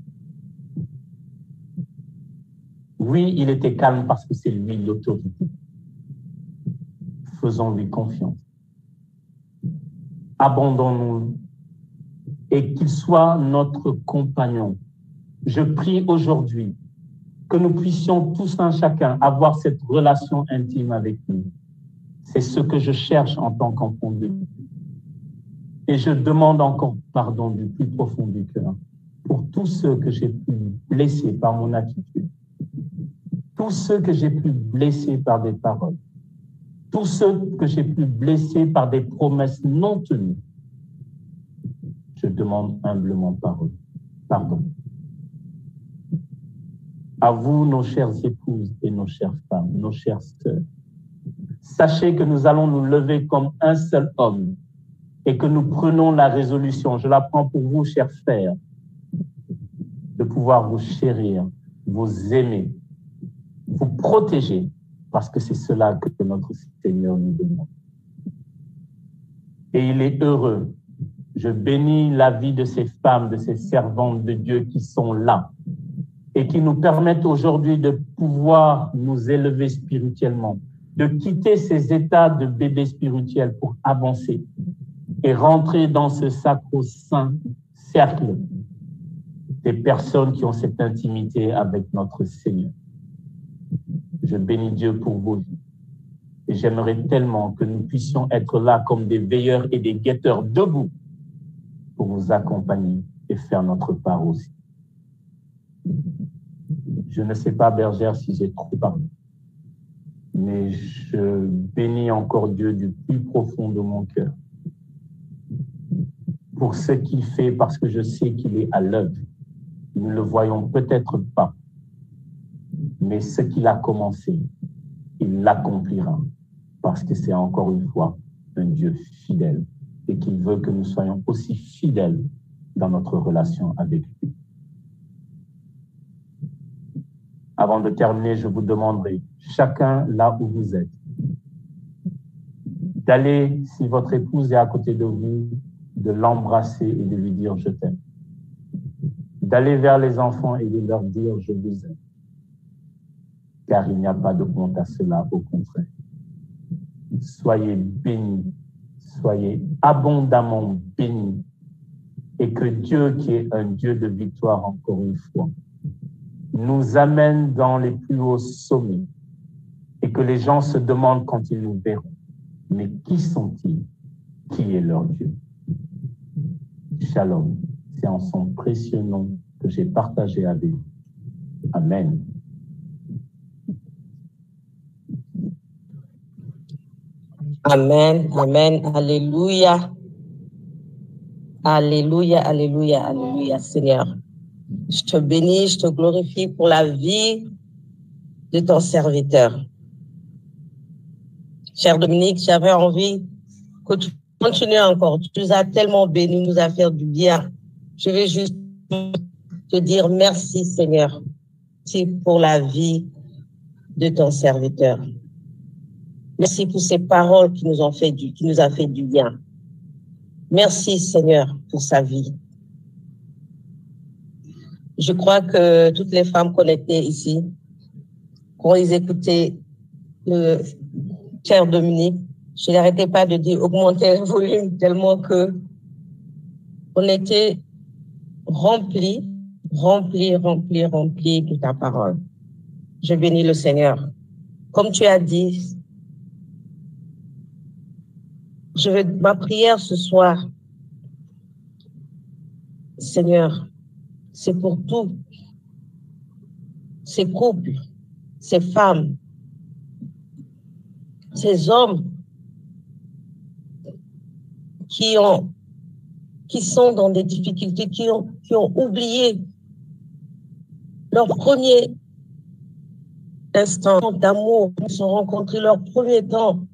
Oui, il était calme parce que c'est lui l'autorité. Faisons-lui confiance. Abandonnons-nous et qu'il soit notre compagnon. Je prie aujourd'hui que nous puissions tous un chacun avoir cette relation intime avec lui. C'est ce que je cherche en tant qu'enfant de Dieu. Et je demande encore pardon du plus profond du cœur pour tous ceux que j'ai pu blesser par mon attitude, tous ceux que j'ai pu blesser par des paroles, tous ceux que j'ai pu blesser par des promesses non tenues. Je demande humblement pardon. À vous, nos chères épouses et nos chères femmes, nos chères sœurs, sachez que nous allons nous lever comme un seul homme et que nous prenons la résolution, je la prends pour vous, chers frères, de pouvoir vous chérir, vous aimer, vous protéger, parce que c'est cela que notre Seigneur nous demande. Et il est heureux. Je bénis la vie de ces femmes, de ces servantes de Dieu qui sont là et qui nous permettent aujourd'hui de pouvoir nous élever spirituellement, de quitter ces états de bébé spirituel pour avancer et rentrer dans ce sacro-saint cercle des personnes qui ont cette intimité avec notre Seigneur. Je bénis Dieu pour vos vies. Et j'aimerais tellement que nous puissions être là comme des veilleurs et des guetteurs debout pour vous accompagner et faire notre part aussi. Je ne sais pas, bergère, si j'ai trop parlé, mais je bénis encore Dieu du plus profond de mon cœur pour ce qu'il fait, parce que je sais qu'il est à l'œuvre. Nous ne le voyons peut-être pas, mais ce qu'il a commencé, il l'accomplira, parce que c'est encore une fois un Dieu fidèle et qu'il veut que nous soyons aussi fidèles dans notre relation avec lui. Avant de terminer, je vous demanderai, chacun là où vous êtes, d'aller, si votre épouse est à côté de vous, de l'embrasser et de lui dire « je t'aime ». D'aller vers les enfants et de leur dire « je vous aime ». Car il n'y a pas de honte à cela, au contraire. Soyez bénis, soyez abondamment bénis et que Dieu, qui est un Dieu de victoire encore une fois, nous amène dans les plus hauts sommets et que les gens se demandent quand ils nous verront, mais qui sont-ils? Qui est leur Dieu? Shalom. C'est en son précieux nom que j'ai partagé avec vous. Amen. Amen, amen, alléluia. Alléluia, alléluia, alléluia, Seigneur. Je te bénis, je te glorifie pour la vie de ton serviteur. Cher Dominique, j'avais envie que tu continues encore. Tu nous as tellement bénis, nous as fait du bien. Je vais juste te dire merci, Seigneur. Merci pour la vie de ton serviteur. Merci pour ces paroles qui nous a fait du bien. Merci, Seigneur, pour sa vie. Je crois que toutes les femmes connectées ici, quand ils écoutaient le cher Dominique, je n'arrêtais pas de dire augmenter le volume tellement que on était remplis de ta parole. Je bénis le Seigneur. Comme tu as dit, ma prière ce soir, Seigneur, c'est pour tous ces couples, ces femmes, ces hommes qui sont dans des difficultés, qui ont oublié leur premier instant d'amour, ils se sont rencontrés leur premier temps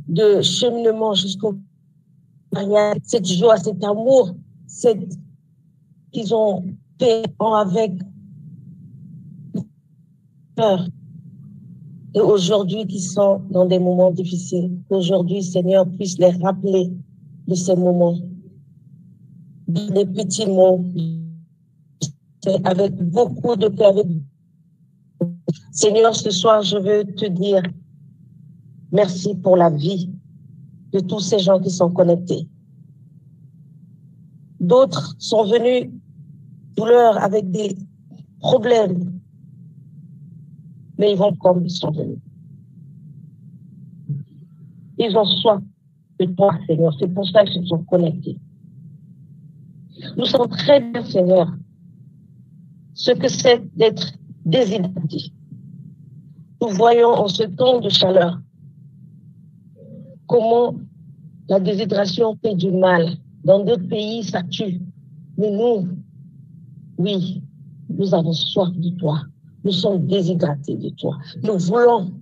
de cheminement jusqu'au mariage, cette joie, cet amour, qu'ils ont fait avec peur. Et aujourd'hui, qui sont dans des moments difficiles, qu'aujourd'hui, Seigneur, puisse les rappeler de ces moments. Des petits mots, avec beaucoup de cœur. Seigneur, ce soir, je veux te dire merci pour la vie de tous ces gens qui sont connectés. D'autres sont venus douleur avec des problèmes, mais ils vont comme ils sont venus. Ils ont soif de toi, Seigneur. C'est pour ça qu'ils sont connectés. Nous savons très bien, Seigneur, ce que c'est d'être déshydraté. Nous voyons en ce temps de chaleur comment la déshydratation fait du mal. Dans d'autres pays, ça tue. Mais nous, oui, nous avons soif de toi. Nous sommes déshydratés de toi. Nous voulons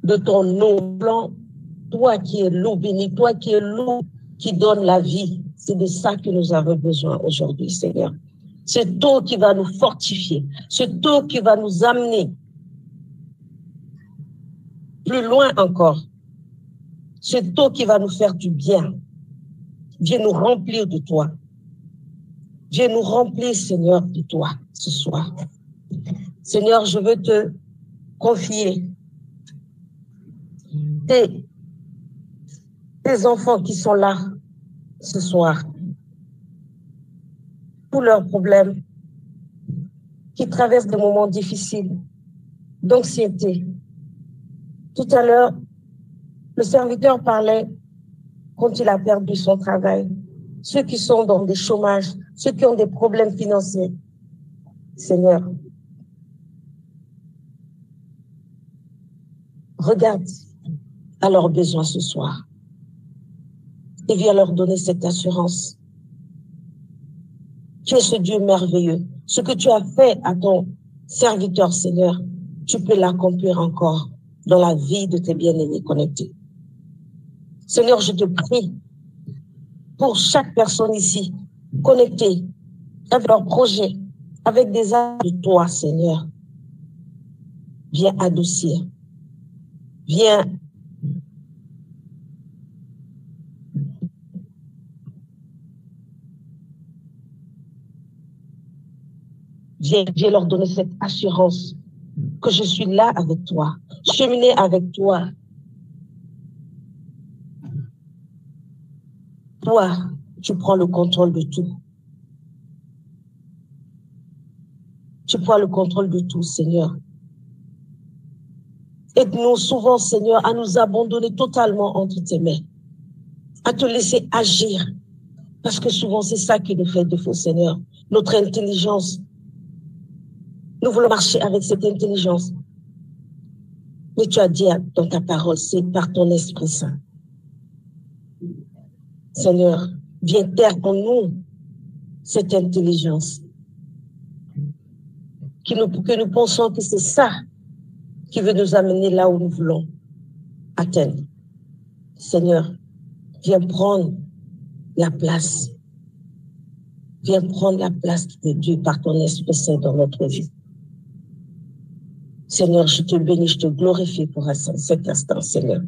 de ton eau, nous voulons toi qui es l'eau bénie, toi qui es l'eau qui donne la vie. C'est de ça que nous avons besoin aujourd'hui, Seigneur. Cette eau qui va nous fortifier, cette eau qui va nous amener plus loin encore, cette eau qui va nous faire du bien. Viens nous remplir de toi. Viens nous remplir, Seigneur, de toi ce soir. Seigneur, je veux te confier tes enfants qui sont là ce soir, tous leurs problèmes, qui traversent des moments difficiles, d'anxiété. Tout à l'heure, le serviteur parlait quand il a perdu son travail, ceux qui sont dans des chômages, ceux qui ont des problèmes financiers. Seigneur, regarde à leurs besoins ce soir et viens leur donner cette assurance. Tu es ce Dieu merveilleux. Ce que tu as fait à ton serviteur, Seigneur, tu peux l'accomplir encore dans la vie de tes bien-aimés connectés. Seigneur, je te prie pour chaque personne ici connectée avec leur projet, avec des actes de toi, Seigneur. Viens adoucir. Viens leur donner cette assurance que je suis là avec toi, cheminer avec toi. Toi tu prends le contrôle de tout. Tu prends le contrôle de tout, Seigneur. Aide-nous souvent, Seigneur, à nous abandonner totalement entre tes mains, à te laisser agir, parce que souvent c'est ça qui nous fait défaut, Seigneur, notre intelligence. Nous voulons marcher avec cette intelligence. Mais tu as dit dans ta parole, c'est par ton Esprit Saint. Seigneur, viens taire en nous cette intelligence. Que nous pensons que c'est ça qui veut nous amener là où nous voulons atteindre. Seigneur, viens prendre la place. Viens prendre la place qui est due par ton Esprit Saint dans notre vie. Seigneur, je te bénis, je te glorifie pour cet instant, Seigneur.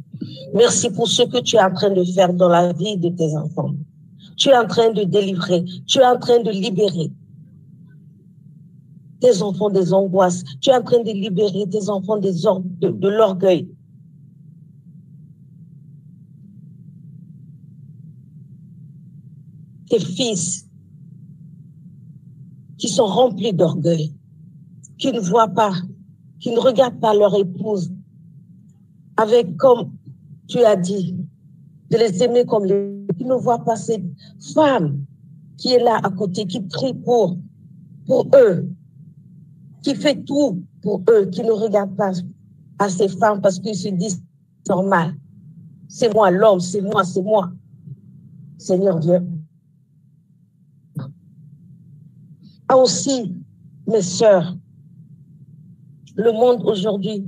Merci pour ce que tu es en train de faire dans la vie de tes enfants. Tu es en train de délivrer, tu es en train de libérer tes enfants des angoisses. Tu es en train de libérer tes enfants de l'orgueil. Tes fils qui sont remplis d'orgueil, qui ne voient pas, qui ne regardent pas leur épouse avec, comme tu as dit, de les aimer comme qui ne voient pas cette femme qui est là à côté, qui prie pour eux, qui fait tout pour eux, qui ne regarde pas à ces femmes parce qu'ils se disent normal. C'est moi l'homme, c'est moi, c'est moi. Seigneur Dieu. Ah aussi, mes sœurs, le monde aujourd'hui,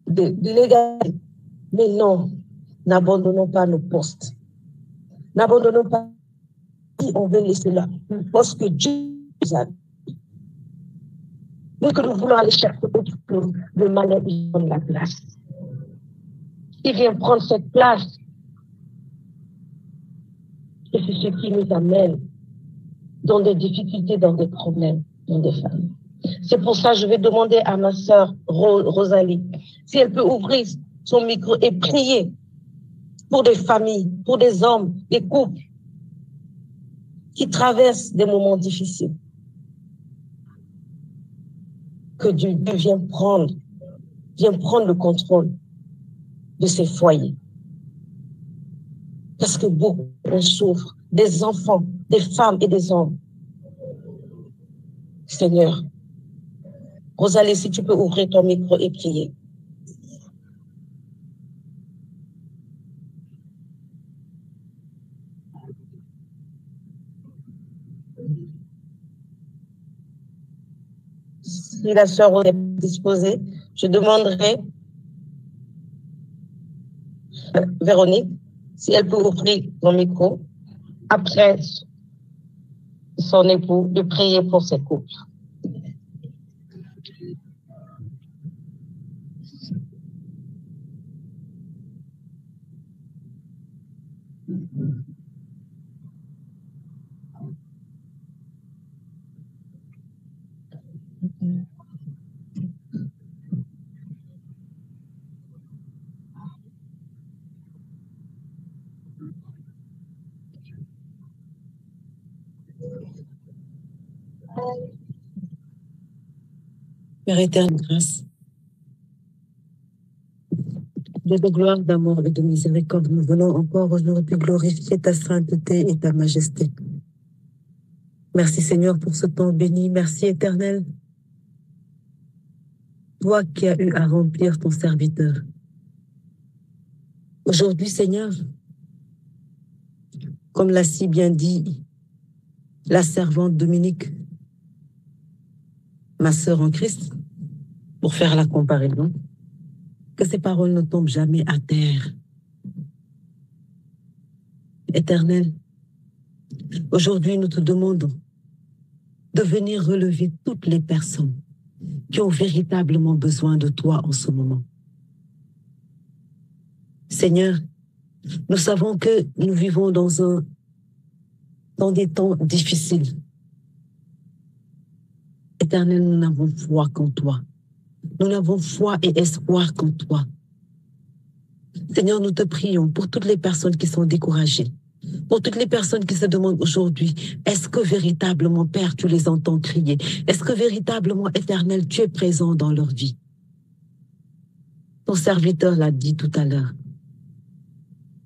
de l'égalité. Mais non, n'abandonnons pas nos postes. N'abandonnons pas si on veut laisser là, le poste que Dieu nous a. Mais que nous voulons aller chercher autre chose, le malheur il prend la place. Il vient prendre cette place. Et c'est ce qui nous amène dans des difficultés, dans des problèmes, dans des familles. C'est pour ça que je vais demander à ma sœur Rosalie si elle peut ouvrir son micro et prier pour des familles, pour des hommes, des couples qui traversent des moments difficiles. Que Dieu vienne prendre le contrôle de ces foyers. Parce que beaucoup on souffre, des enfants, des femmes et des hommes. Seigneur, Rosalie, si tu peux ouvrir ton micro et prier. Si la sœur est disposée, je demanderai Véronique si elle peut ouvrir son micro après son époux de prier pour ses couples. Père éternel, grâce, de gloire, d'amour et de miséricorde, nous venons encore aujourd'hui glorifier ta sainteté et ta majesté. Merci Seigneur pour ce temps béni. Merci Éternel. Toi qui as eu à remplir ton serviteur. Aujourd'hui Seigneur, comme l'a si bien dit la servante Dominique, ma sœur en Christ, pour faire la comparaison, que ces paroles ne tombent jamais à terre. Éternel, aujourd'hui nous te demandons de venir relever toutes les personnes qui ont véritablement besoin de toi en ce moment. Seigneur, nous savons que nous vivons dans des temps difficiles. Éternel, nous n'avons foi qu'en toi. Nous n'avons foi et espoir qu'en toi. Seigneur, nous te prions pour toutes les personnes qui sont découragées, Pour toutes les personnes qui se demandent aujourd'hui, est-ce que véritablement, Père, tu les entends crier? Est-ce que véritablement, Éternel, tu es présent dans leur vie? Ton serviteur l'a dit tout à l'heure.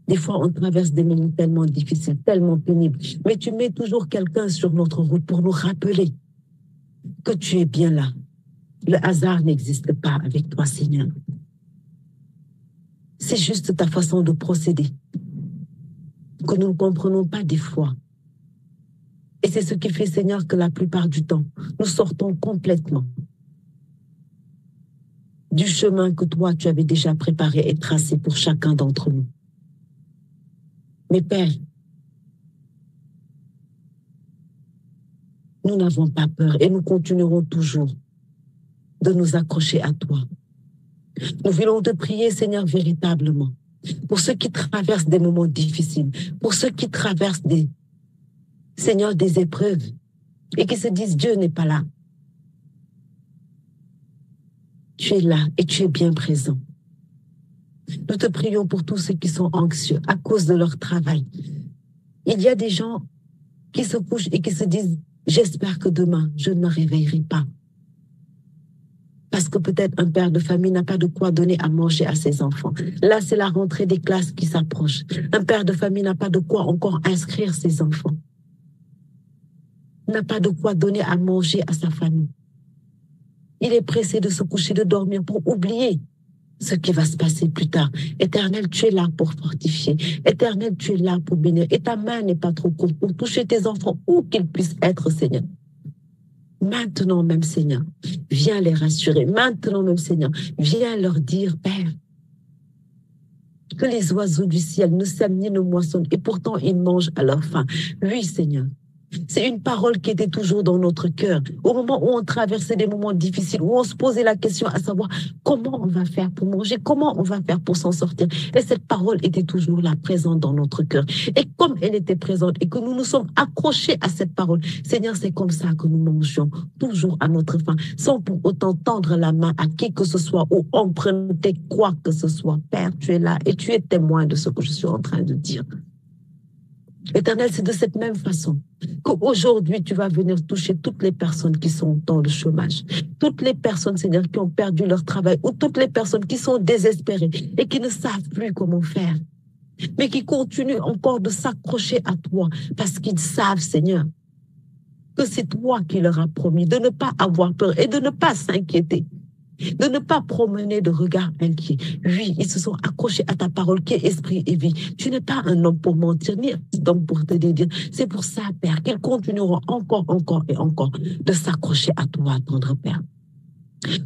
Des fois, on traverse des moments tellement difficiles, tellement pénibles, mais tu mets toujours quelqu'un sur notre route pour nous rappeler que tu es bien là. Le hasard n'existe pas avec toi, Seigneur. C'est juste ta façon de procéder que nous ne comprenons pas des fois. Et c'est ce qui fait, Seigneur, que la plupart du temps, nous sortons complètement du chemin que toi, tu avais déjà préparé et tracé pour chacun d'entre nous. Mais Père, nous n'avons pas peur et nous continuerons toujours de nous accrocher à toi. Nous voulons te prier, Seigneur, véritablement, pour ceux qui traversent des moments difficiles, pour ceux qui traversent Seigneur, des épreuves et qui se disent Dieu n'est pas là. Tu es là et tu es bien présent. Nous te prions pour tous ceux qui sont anxieux à cause de leur travail. Il y a des gens qui se couchent et qui se disent j'espère que demain je ne me réveillerai pas. Parce que peut-être un père de famille n'a pas de quoi donner à manger à ses enfants. Là, c'est la rentrée des classes qui s'approche. Un père de famille n'a pas de quoi encore inscrire ses enfants. N'a pas de quoi donner à manger à sa famille. Il est pressé de se coucher, de dormir pour oublier ce qui va se passer plus tard. Éternel, tu es là pour fortifier. Éternel, tu es là pour bénir. Et ta main n'est pas trop courte pour toucher tes enfants où qu'ils puissent être, Seigneur. Maintenant même, Seigneur, viens les rassurer. Maintenant même, Seigneur, viens leur dire, Père, que les oiseaux du ciel ne sèment ni ne moissonnent et pourtant ils mangent à leur faim. Oui, Seigneur. C'est une parole qui était toujours dans notre cœur. Au moment où on traversait des moments difficiles, où on se posait la question à savoir comment on va faire pour manger, comment on va faire pour s'en sortir. Et cette parole était toujours là, présente dans notre cœur. Et comme elle était présente et que nous nous sommes accrochés à cette parole, Seigneur, c'est comme ça que nous mangeons, toujours à notre faim, sans pour autant tendre la main à qui que ce soit ou emprunter quoi que ce soit. Père, tu es là et tu es témoin de ce que je suis en train de dire. Éternel, c'est de cette même façon qu'aujourd'hui, tu vas venir toucher toutes les personnes qui sont dans le chômage, toutes les personnes, Seigneur, qui ont perdu leur travail, ou toutes les personnes qui sont désespérées et qui ne savent plus comment faire, mais qui continuent encore de s'accrocher à toi parce qu'ils savent, Seigneur, que c'est toi qui leur as promis de ne pas avoir peur et de ne pas s'inquiéter, de ne pas promener de regard inquiet. Oui, ils se sont accrochés à ta parole qui est esprit et vie. Tu n'es pas un homme pour mentir, ni un homme pour te dédire. C'est pour ça, Père, qu'ils continueront encore et encore de s'accrocher à toi, tendre Père.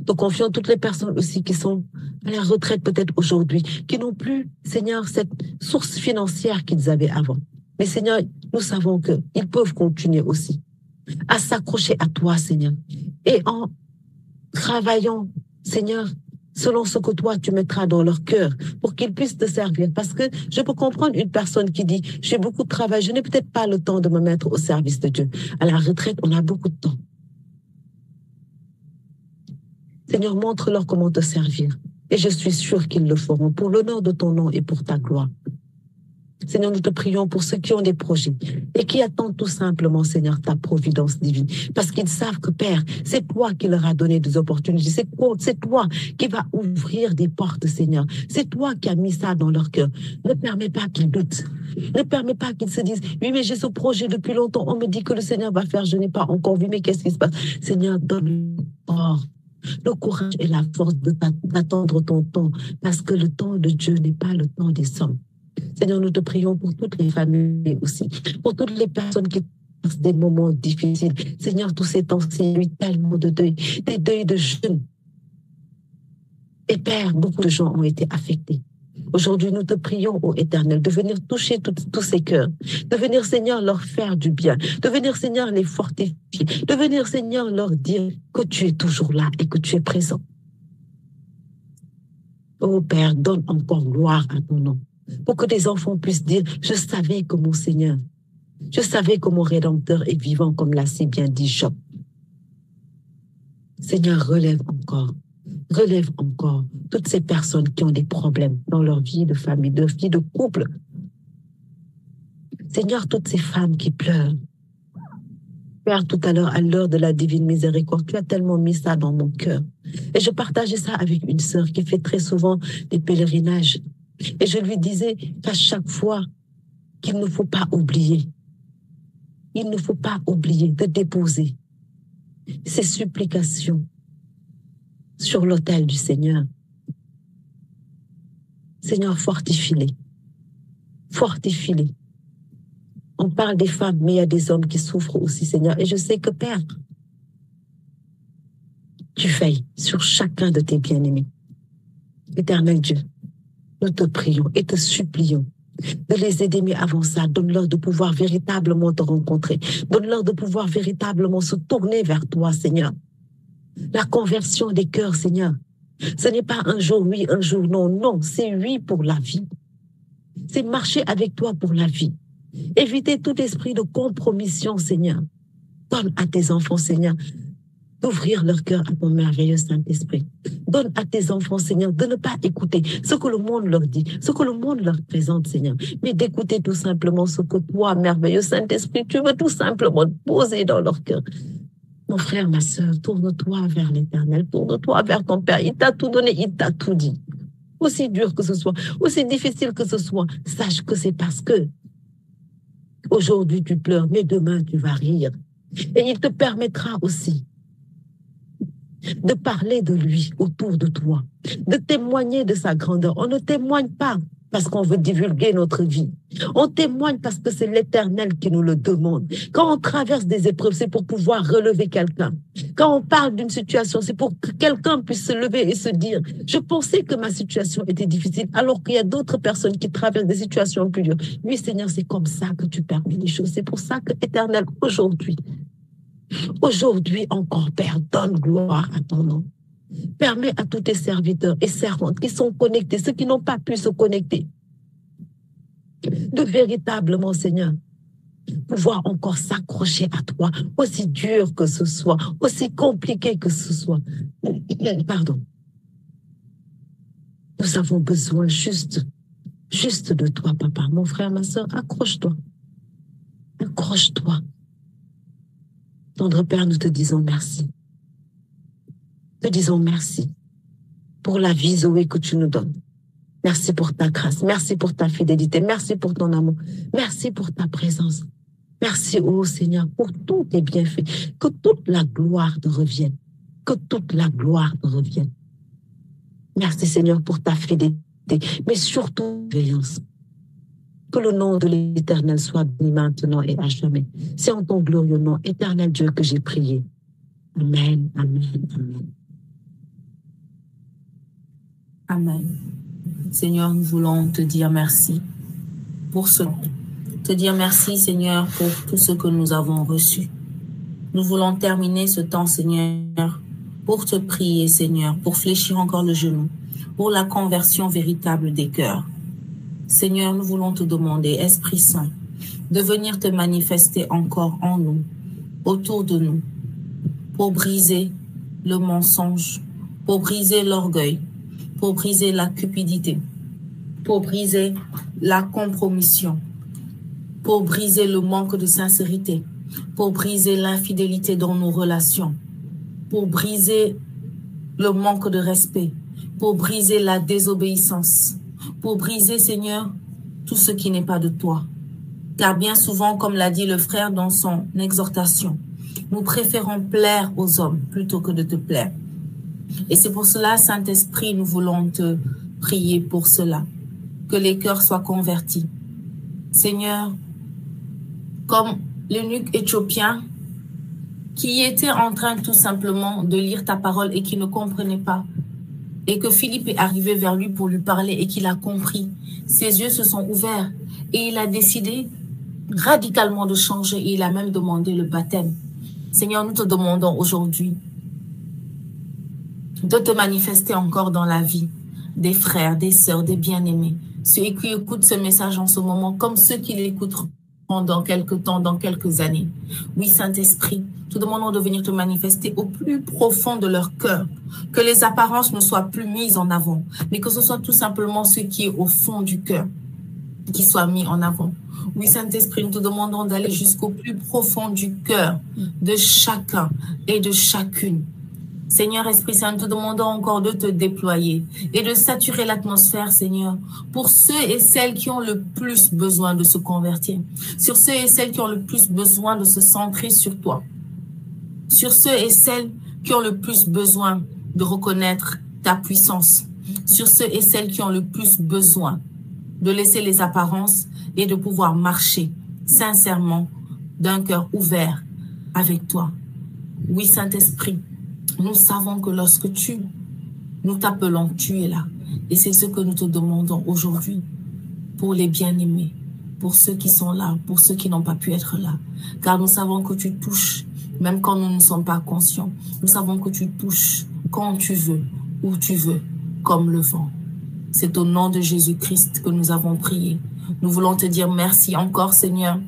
Nous confions toutes les personnes aussi qui sont à la retraite peut-être aujourd'hui, qui n'ont plus, Seigneur, cette source financière qu'ils avaient avant. Mais Seigneur, nous savons qu'ils peuvent continuer aussi à s'accrocher à toi, Seigneur. Et en travaillant, Seigneur, selon ce que toi, tu mettras dans leur cœur pour qu'ils puissent te servir. Parce que je peux comprendre une personne qui dit, j'ai beaucoup de travail, je n'ai peut-être pas le temps de me mettre au service de Dieu. À la retraite, on a beaucoup de temps. Seigneur, montre-leur comment te servir. Et je suis sûre qu'ils le feront pour l'honneur de ton nom et pour ta gloire. Seigneur, nous te prions pour ceux qui ont des projets et qui attendent tout simplement, Seigneur, ta providence divine. Parce qu'ils savent que, Père, c'est toi qui leur as donné des opportunités. C'est toi qui vas ouvrir des portes, Seigneur. C'est toi qui as mis ça dans leur cœur. Ne permets pas qu'ils doutent. Ne permets pas qu'ils se disent, oui, mais j'ai ce projet depuis longtemps. On me dit que le Seigneur va faire, je n'ai pas encore vu, mais qu'est-ce qui se passe? Seigneur, donne-leur le courage et la force d'attendre ton temps. Parce que le temps de Dieu n'est pas le temps des hommes. Seigneur, nous te prions pour toutes les familles aussi, pour toutes les personnes qui passent des moments difficiles. Seigneur, tous ces temps-ci, il y a eu tellement de deuils, des deuils de jeunes. Et Père, beaucoup de gens ont été affectés. Aujourd'hui, nous te prions, ô Éternel, de venir toucher tous ces cœurs, de venir, Seigneur, leur faire du bien, de venir, Seigneur, les fortifier, de venir, Seigneur, leur dire que tu es toujours là et que tu es présent. Ô Père, donne encore gloire à ton nom, pour que des enfants puissent dire, je savais que mon Seigneur, je savais que mon Rédempteur est vivant, comme l'a si bien dit Job. Seigneur, relève encore toutes ces personnes qui ont des problèmes dans leur vie de famille, de vie de couple. Seigneur, toutes ces femmes qui pleurent. Père, tout à l'heure, à l'heure de la divine miséricorde, tu as tellement mis ça dans mon cœur. Et je partageais ça avec une sœur qui fait très souvent des pèlerinages. Et je lui disais qu'à chaque fois, qu'il ne faut pas oublier. Il ne faut pas oublier de déposer ces supplications sur l'autel du Seigneur. Seigneur, fortifie-les. Fortifie-les. On parle des femmes, mais il y a des hommes qui souffrent aussi, Seigneur. Et je sais que, Père, tu veilles sur chacun de tes bien-aimés. Éternel Dieu, nous te prions et te supplions de les aider, mais avant ça, donne-leur de pouvoir véritablement te rencontrer. Donne-leur de pouvoir véritablement se tourner vers toi, Seigneur. La conversion des cœurs, Seigneur. Ce n'est pas un jour oui, un jour non. Non, c'est oui pour la vie. C'est marcher avec toi pour la vie. Éviter tout esprit de compromission, Seigneur. Donne à tes enfants, Seigneur, d'ouvrir leur cœur à ton merveilleux Saint-Esprit. Donne à tes enfants, Seigneur, de ne pas écouter ce que le monde leur dit, ce que le monde leur présente, Seigneur, mais d'écouter tout simplement ce que toi, merveilleux Saint-Esprit, tu veux tout simplement poser dans leur cœur. Mon frère, ma sœur, tourne-toi vers l'Éternel, tourne-toi vers ton Père. Il t'a tout donné, il t'a tout dit. Aussi dur que ce soit, aussi difficile que ce soit, sache que c'est parce que aujourd'hui tu pleures, mais demain tu vas rire. Et il te permettra aussi de parler de lui autour de toi, de témoigner de sa grandeur. On ne témoigne pas parce qu'on veut divulguer notre vie. On témoigne parce que c'est l'Éternel qui nous le demande. Quand on traverse des épreuves, c'est pour pouvoir relever quelqu'un. Quand on parle d'une situation, c'est pour que quelqu'un puisse se lever et se dire « Je pensais que ma situation était difficile, alors qu'il y a d'autres personnes qui traversent des situations plus dures. » Oui, Seigneur, c'est comme ça que tu permets les choses. C'est pour ça que, Éternel, aujourd'hui encore, Père, donne gloire à ton nom. Permets à tous tes serviteurs et servantes qui sont connectés, ceux qui n'ont pas pu se connecter, de véritablement, Seigneur, pouvoir encore s'accrocher à toi, aussi dur que ce soit, aussi compliqué que ce soit. Pardon. Nous avons besoin juste de toi, papa. Mon frère, ma soeur, accroche-toi. Accroche-toi. Tendre Père, nous te disons merci. Te disons merci pour la vie, Zoé, que tu nous donnes. Merci pour ta grâce. Merci pour ta fidélité. Merci pour ton amour. Merci pour ta présence. Merci, ô Seigneur, pour tous tes bienfaits. Que toute la gloire te revienne. Que toute la gloire te revienne. Merci, Seigneur, pour ta fidélité, mais surtout veillance. Que le nom de l'Éternel soit béni maintenant et à jamais. C'est en ton glorieux nom, Éternel Dieu, que j'ai prié. Amen, amen, amen. Amen. Seigneur, nous voulons te dire merci pour ce. Te dire merci, Seigneur, pour tout ce que nous avons reçu. Nous voulons terminer ce temps, Seigneur, pour te prier, Seigneur, pour fléchir encore le genou, pour la conversion véritable des cœurs. Seigneur, nous voulons te demander, Esprit Saint, de venir te manifester encore en nous, autour de nous, pour briser le mensonge, pour briser l'orgueil, pour briser la cupidité, pour briser la compromission, pour briser le manque de sincérité, pour briser l'infidélité dans nos relations, pour briser le manque de respect, pour briser la désobéissance, pour briser, Seigneur, tout ce qui n'est pas de toi. Car bien souvent, comme l'a dit le frère dans son exhortation, nous préférons plaire aux hommes plutôt que de te plaire. Et c'est pour cela, Saint-Esprit, nous voulons te prier pour cela, que les cœurs soient convertis. Seigneur, comme l'eunuque éthiopien qui était en train tout simplement de lire ta parole et qui ne comprenait pas, et que Philippe est arrivé vers lui pour lui parler et qu'il a compris. Ses yeux se sont ouverts et il a décidé radicalement de changer et il a même demandé le baptême. Seigneur, nous te demandons aujourd'hui de te manifester encore dans la vie des frères, des sœurs, des bien-aimés, ceux qui écoutent ce message en ce moment, comme ceux qui l'écouteront dans quelques temps, dans quelques années. Oui, Saint-Esprit, te demandons de venir te manifester au plus profond de leur cœur, que les apparences ne soient plus mises en avant, mais que ce soit tout simplement ce qui est au fond du cœur. qui soit mis en avant. Oui, Saint-Esprit, nous te demandons d'aller jusqu'au plus profond du cœur de chacun et de chacune. Seigneur Esprit Saint, nous te demandons encore de te déployer et de saturer l'atmosphère, Seigneur, pour ceux et celles qui ont le plus besoin de se convertir, sur ceux et celles qui ont le plus besoin de se centrer sur toi, sur ceux et celles qui ont le plus besoin de reconnaître ta puissance, sur ceux et celles qui ont le plus besoin de laisser les apparences et de pouvoir marcher sincèrement d'un cœur ouvert avec toi. Oui, Saint-Esprit, nous savons que lorsque nous t'appelons, tu es là. Et c'est ce que nous te demandons aujourd'hui pour les bien-aimés, pour ceux qui sont là, pour ceux qui n'ont pas pu être là. Car nous savons que tu touches, même quand nous ne sommes pas conscients. Nous savons que tu touches quand tu veux, où tu veux, comme le vent. C'est au nom de Jésus-Christ que nous avons prié. Nous voulons te dire merci encore, Seigneur,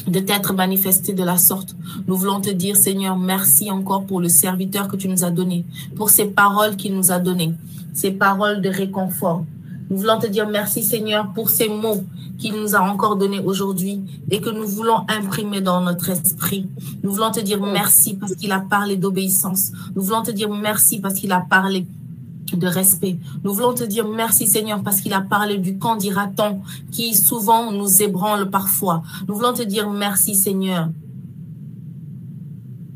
de t'être manifesté de la sorte. Nous voulons te dire, Seigneur, merci encore pour le serviteur que tu nous as donné, pour ces paroles qu'il nous a données, ces paroles de réconfort. Nous voulons te dire merci, Seigneur, pour ces mots qu'il nous a encore donnés aujourd'hui et que nous voulons imprimer dans notre esprit. Nous voulons te dire merci parce qu'il a parlé d'obéissance. Nous voulons te dire merci parce qu'il a parlé de respect. Nous voulons te dire merci, Seigneur, parce qu'il a parlé du quand dira-t-on qui souvent nous ébranle parfois. Nous voulons te dire merci, Seigneur,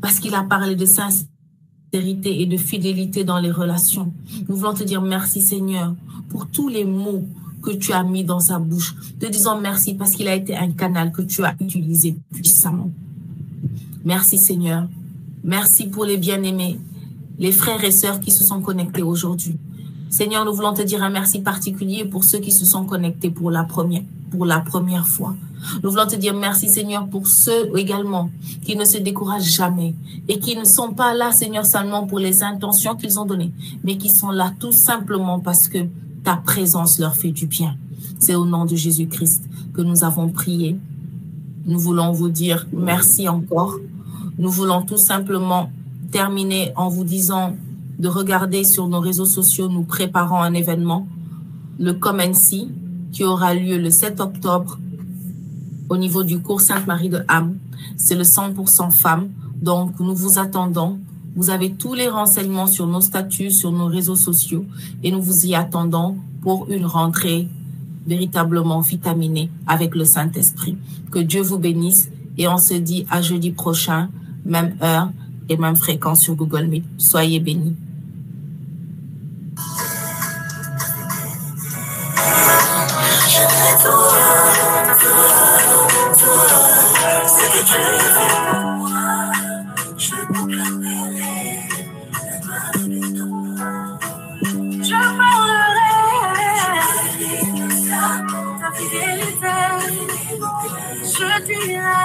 parce qu'il a parlé de sincérité et de fidélité dans les relations. Nous voulons te dire merci, Seigneur, pour tous les mots que tu as mis dans sa bouche. Te disons merci parce qu'il a été un canal que tu as utilisé puissamment. Merci, Seigneur. Merci pour les bien-aimés, les frères et sœurs qui se sont connectés aujourd'hui. Seigneur, nous voulons te dire un merci particulier pour ceux qui se sont connectés pour la première fois. Nous voulons te dire merci, Seigneur, pour ceux également qui ne se découragent jamais et qui ne sont pas là, Seigneur, seulement pour les intentions qu'ils ont données, mais qui sont là tout simplement parce que ta présence leur fait du bien. C'est au nom de Jésus-Christ que nous avons prié. Nous voulons vous dire merci encore. Nous voulons tout simplement terminer en vous disant de regarder sur nos réseaux sociaux, nous préparons un événement, le Come and See, qui aura lieu le 7 octobre au niveau du cours Sainte-Marie de Ham. C'est le 100% femmes. Donc, nous vous attendons. Vous avez tous les renseignements sur nos statuts, sur nos réseaux sociaux et nous vous y attendons pour une rentrée véritablement vitaminée avec le Saint-Esprit. Que Dieu vous bénisse et on se dit à jeudi prochain, même heure et même fréquence sur Google Meet. Soyez bénis. Je dirai,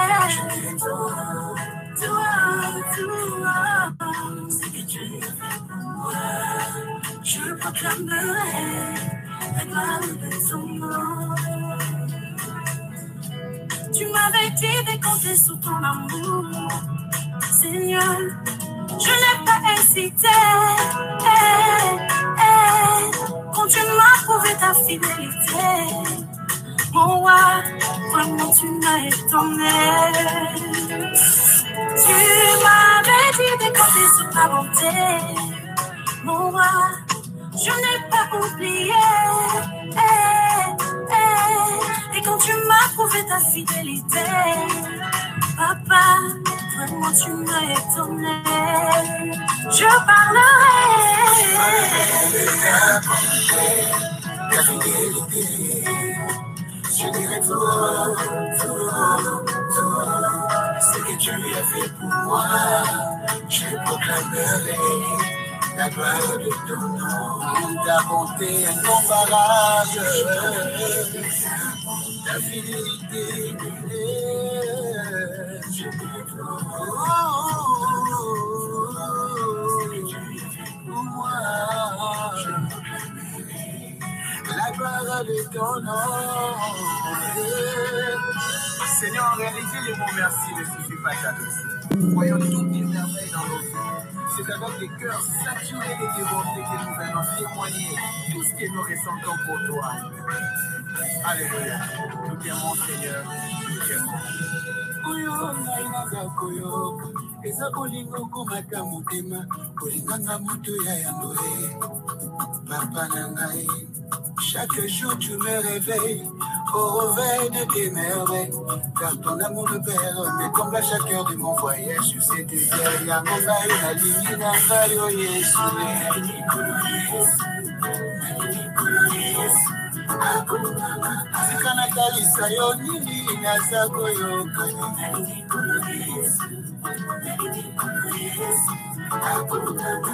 ce que tu as fait pour moi, je proclamerai la gloire de ton nom. Tu m'avais dit de compter sur ton amour, Seigneur, je n'ai pas hésité. Quand tu m'as prouvé ta fidélité, mon roi, vraiment tu m'as étonné. Tu m'avais dit de compter sur ta bonté, mon roi, je n'ai pas oublié. Et quand tu m'as prouvé ta fidélité, papa, vraiment tu m'as étonné. Je parlerai ta fidélité. Je dirai tout, ce que tu as fait pour moi. Je proclamerai la gloire de ton nom. Ta bonté incomparable, ta fidélité. Je dirai tout, ce que tu as fait pour moi. Je proclamerai la gloire de ton nom. Seigneur, en réalité, les mots merci ne suffisent pas à t'adresser. Voyons toutes tes merveilles dans nos vies. C'est avec des cœurs saturés de tes bontés que nous allons témoigner tout ce que nous ressentons pour toi. Alléluia. Tout est mon Seigneur. Tout est mon. Oyo ngai naza koyoka eza bolingo komata motema kolinganga moto ya yango papa na ngai. Chaque jour tu me réveilles au réveil de tes merveilles, car ton amour me perd, mais comble à chaque heure de mon voyage sur cette terre. Yango ngai na lingi na ngai o Yesu. Sikana kalisa yo nini naza koyoka.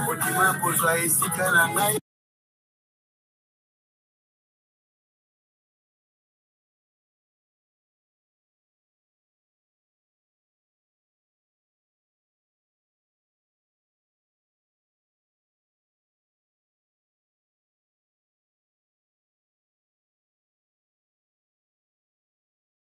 Otima kozwa esika na ngai.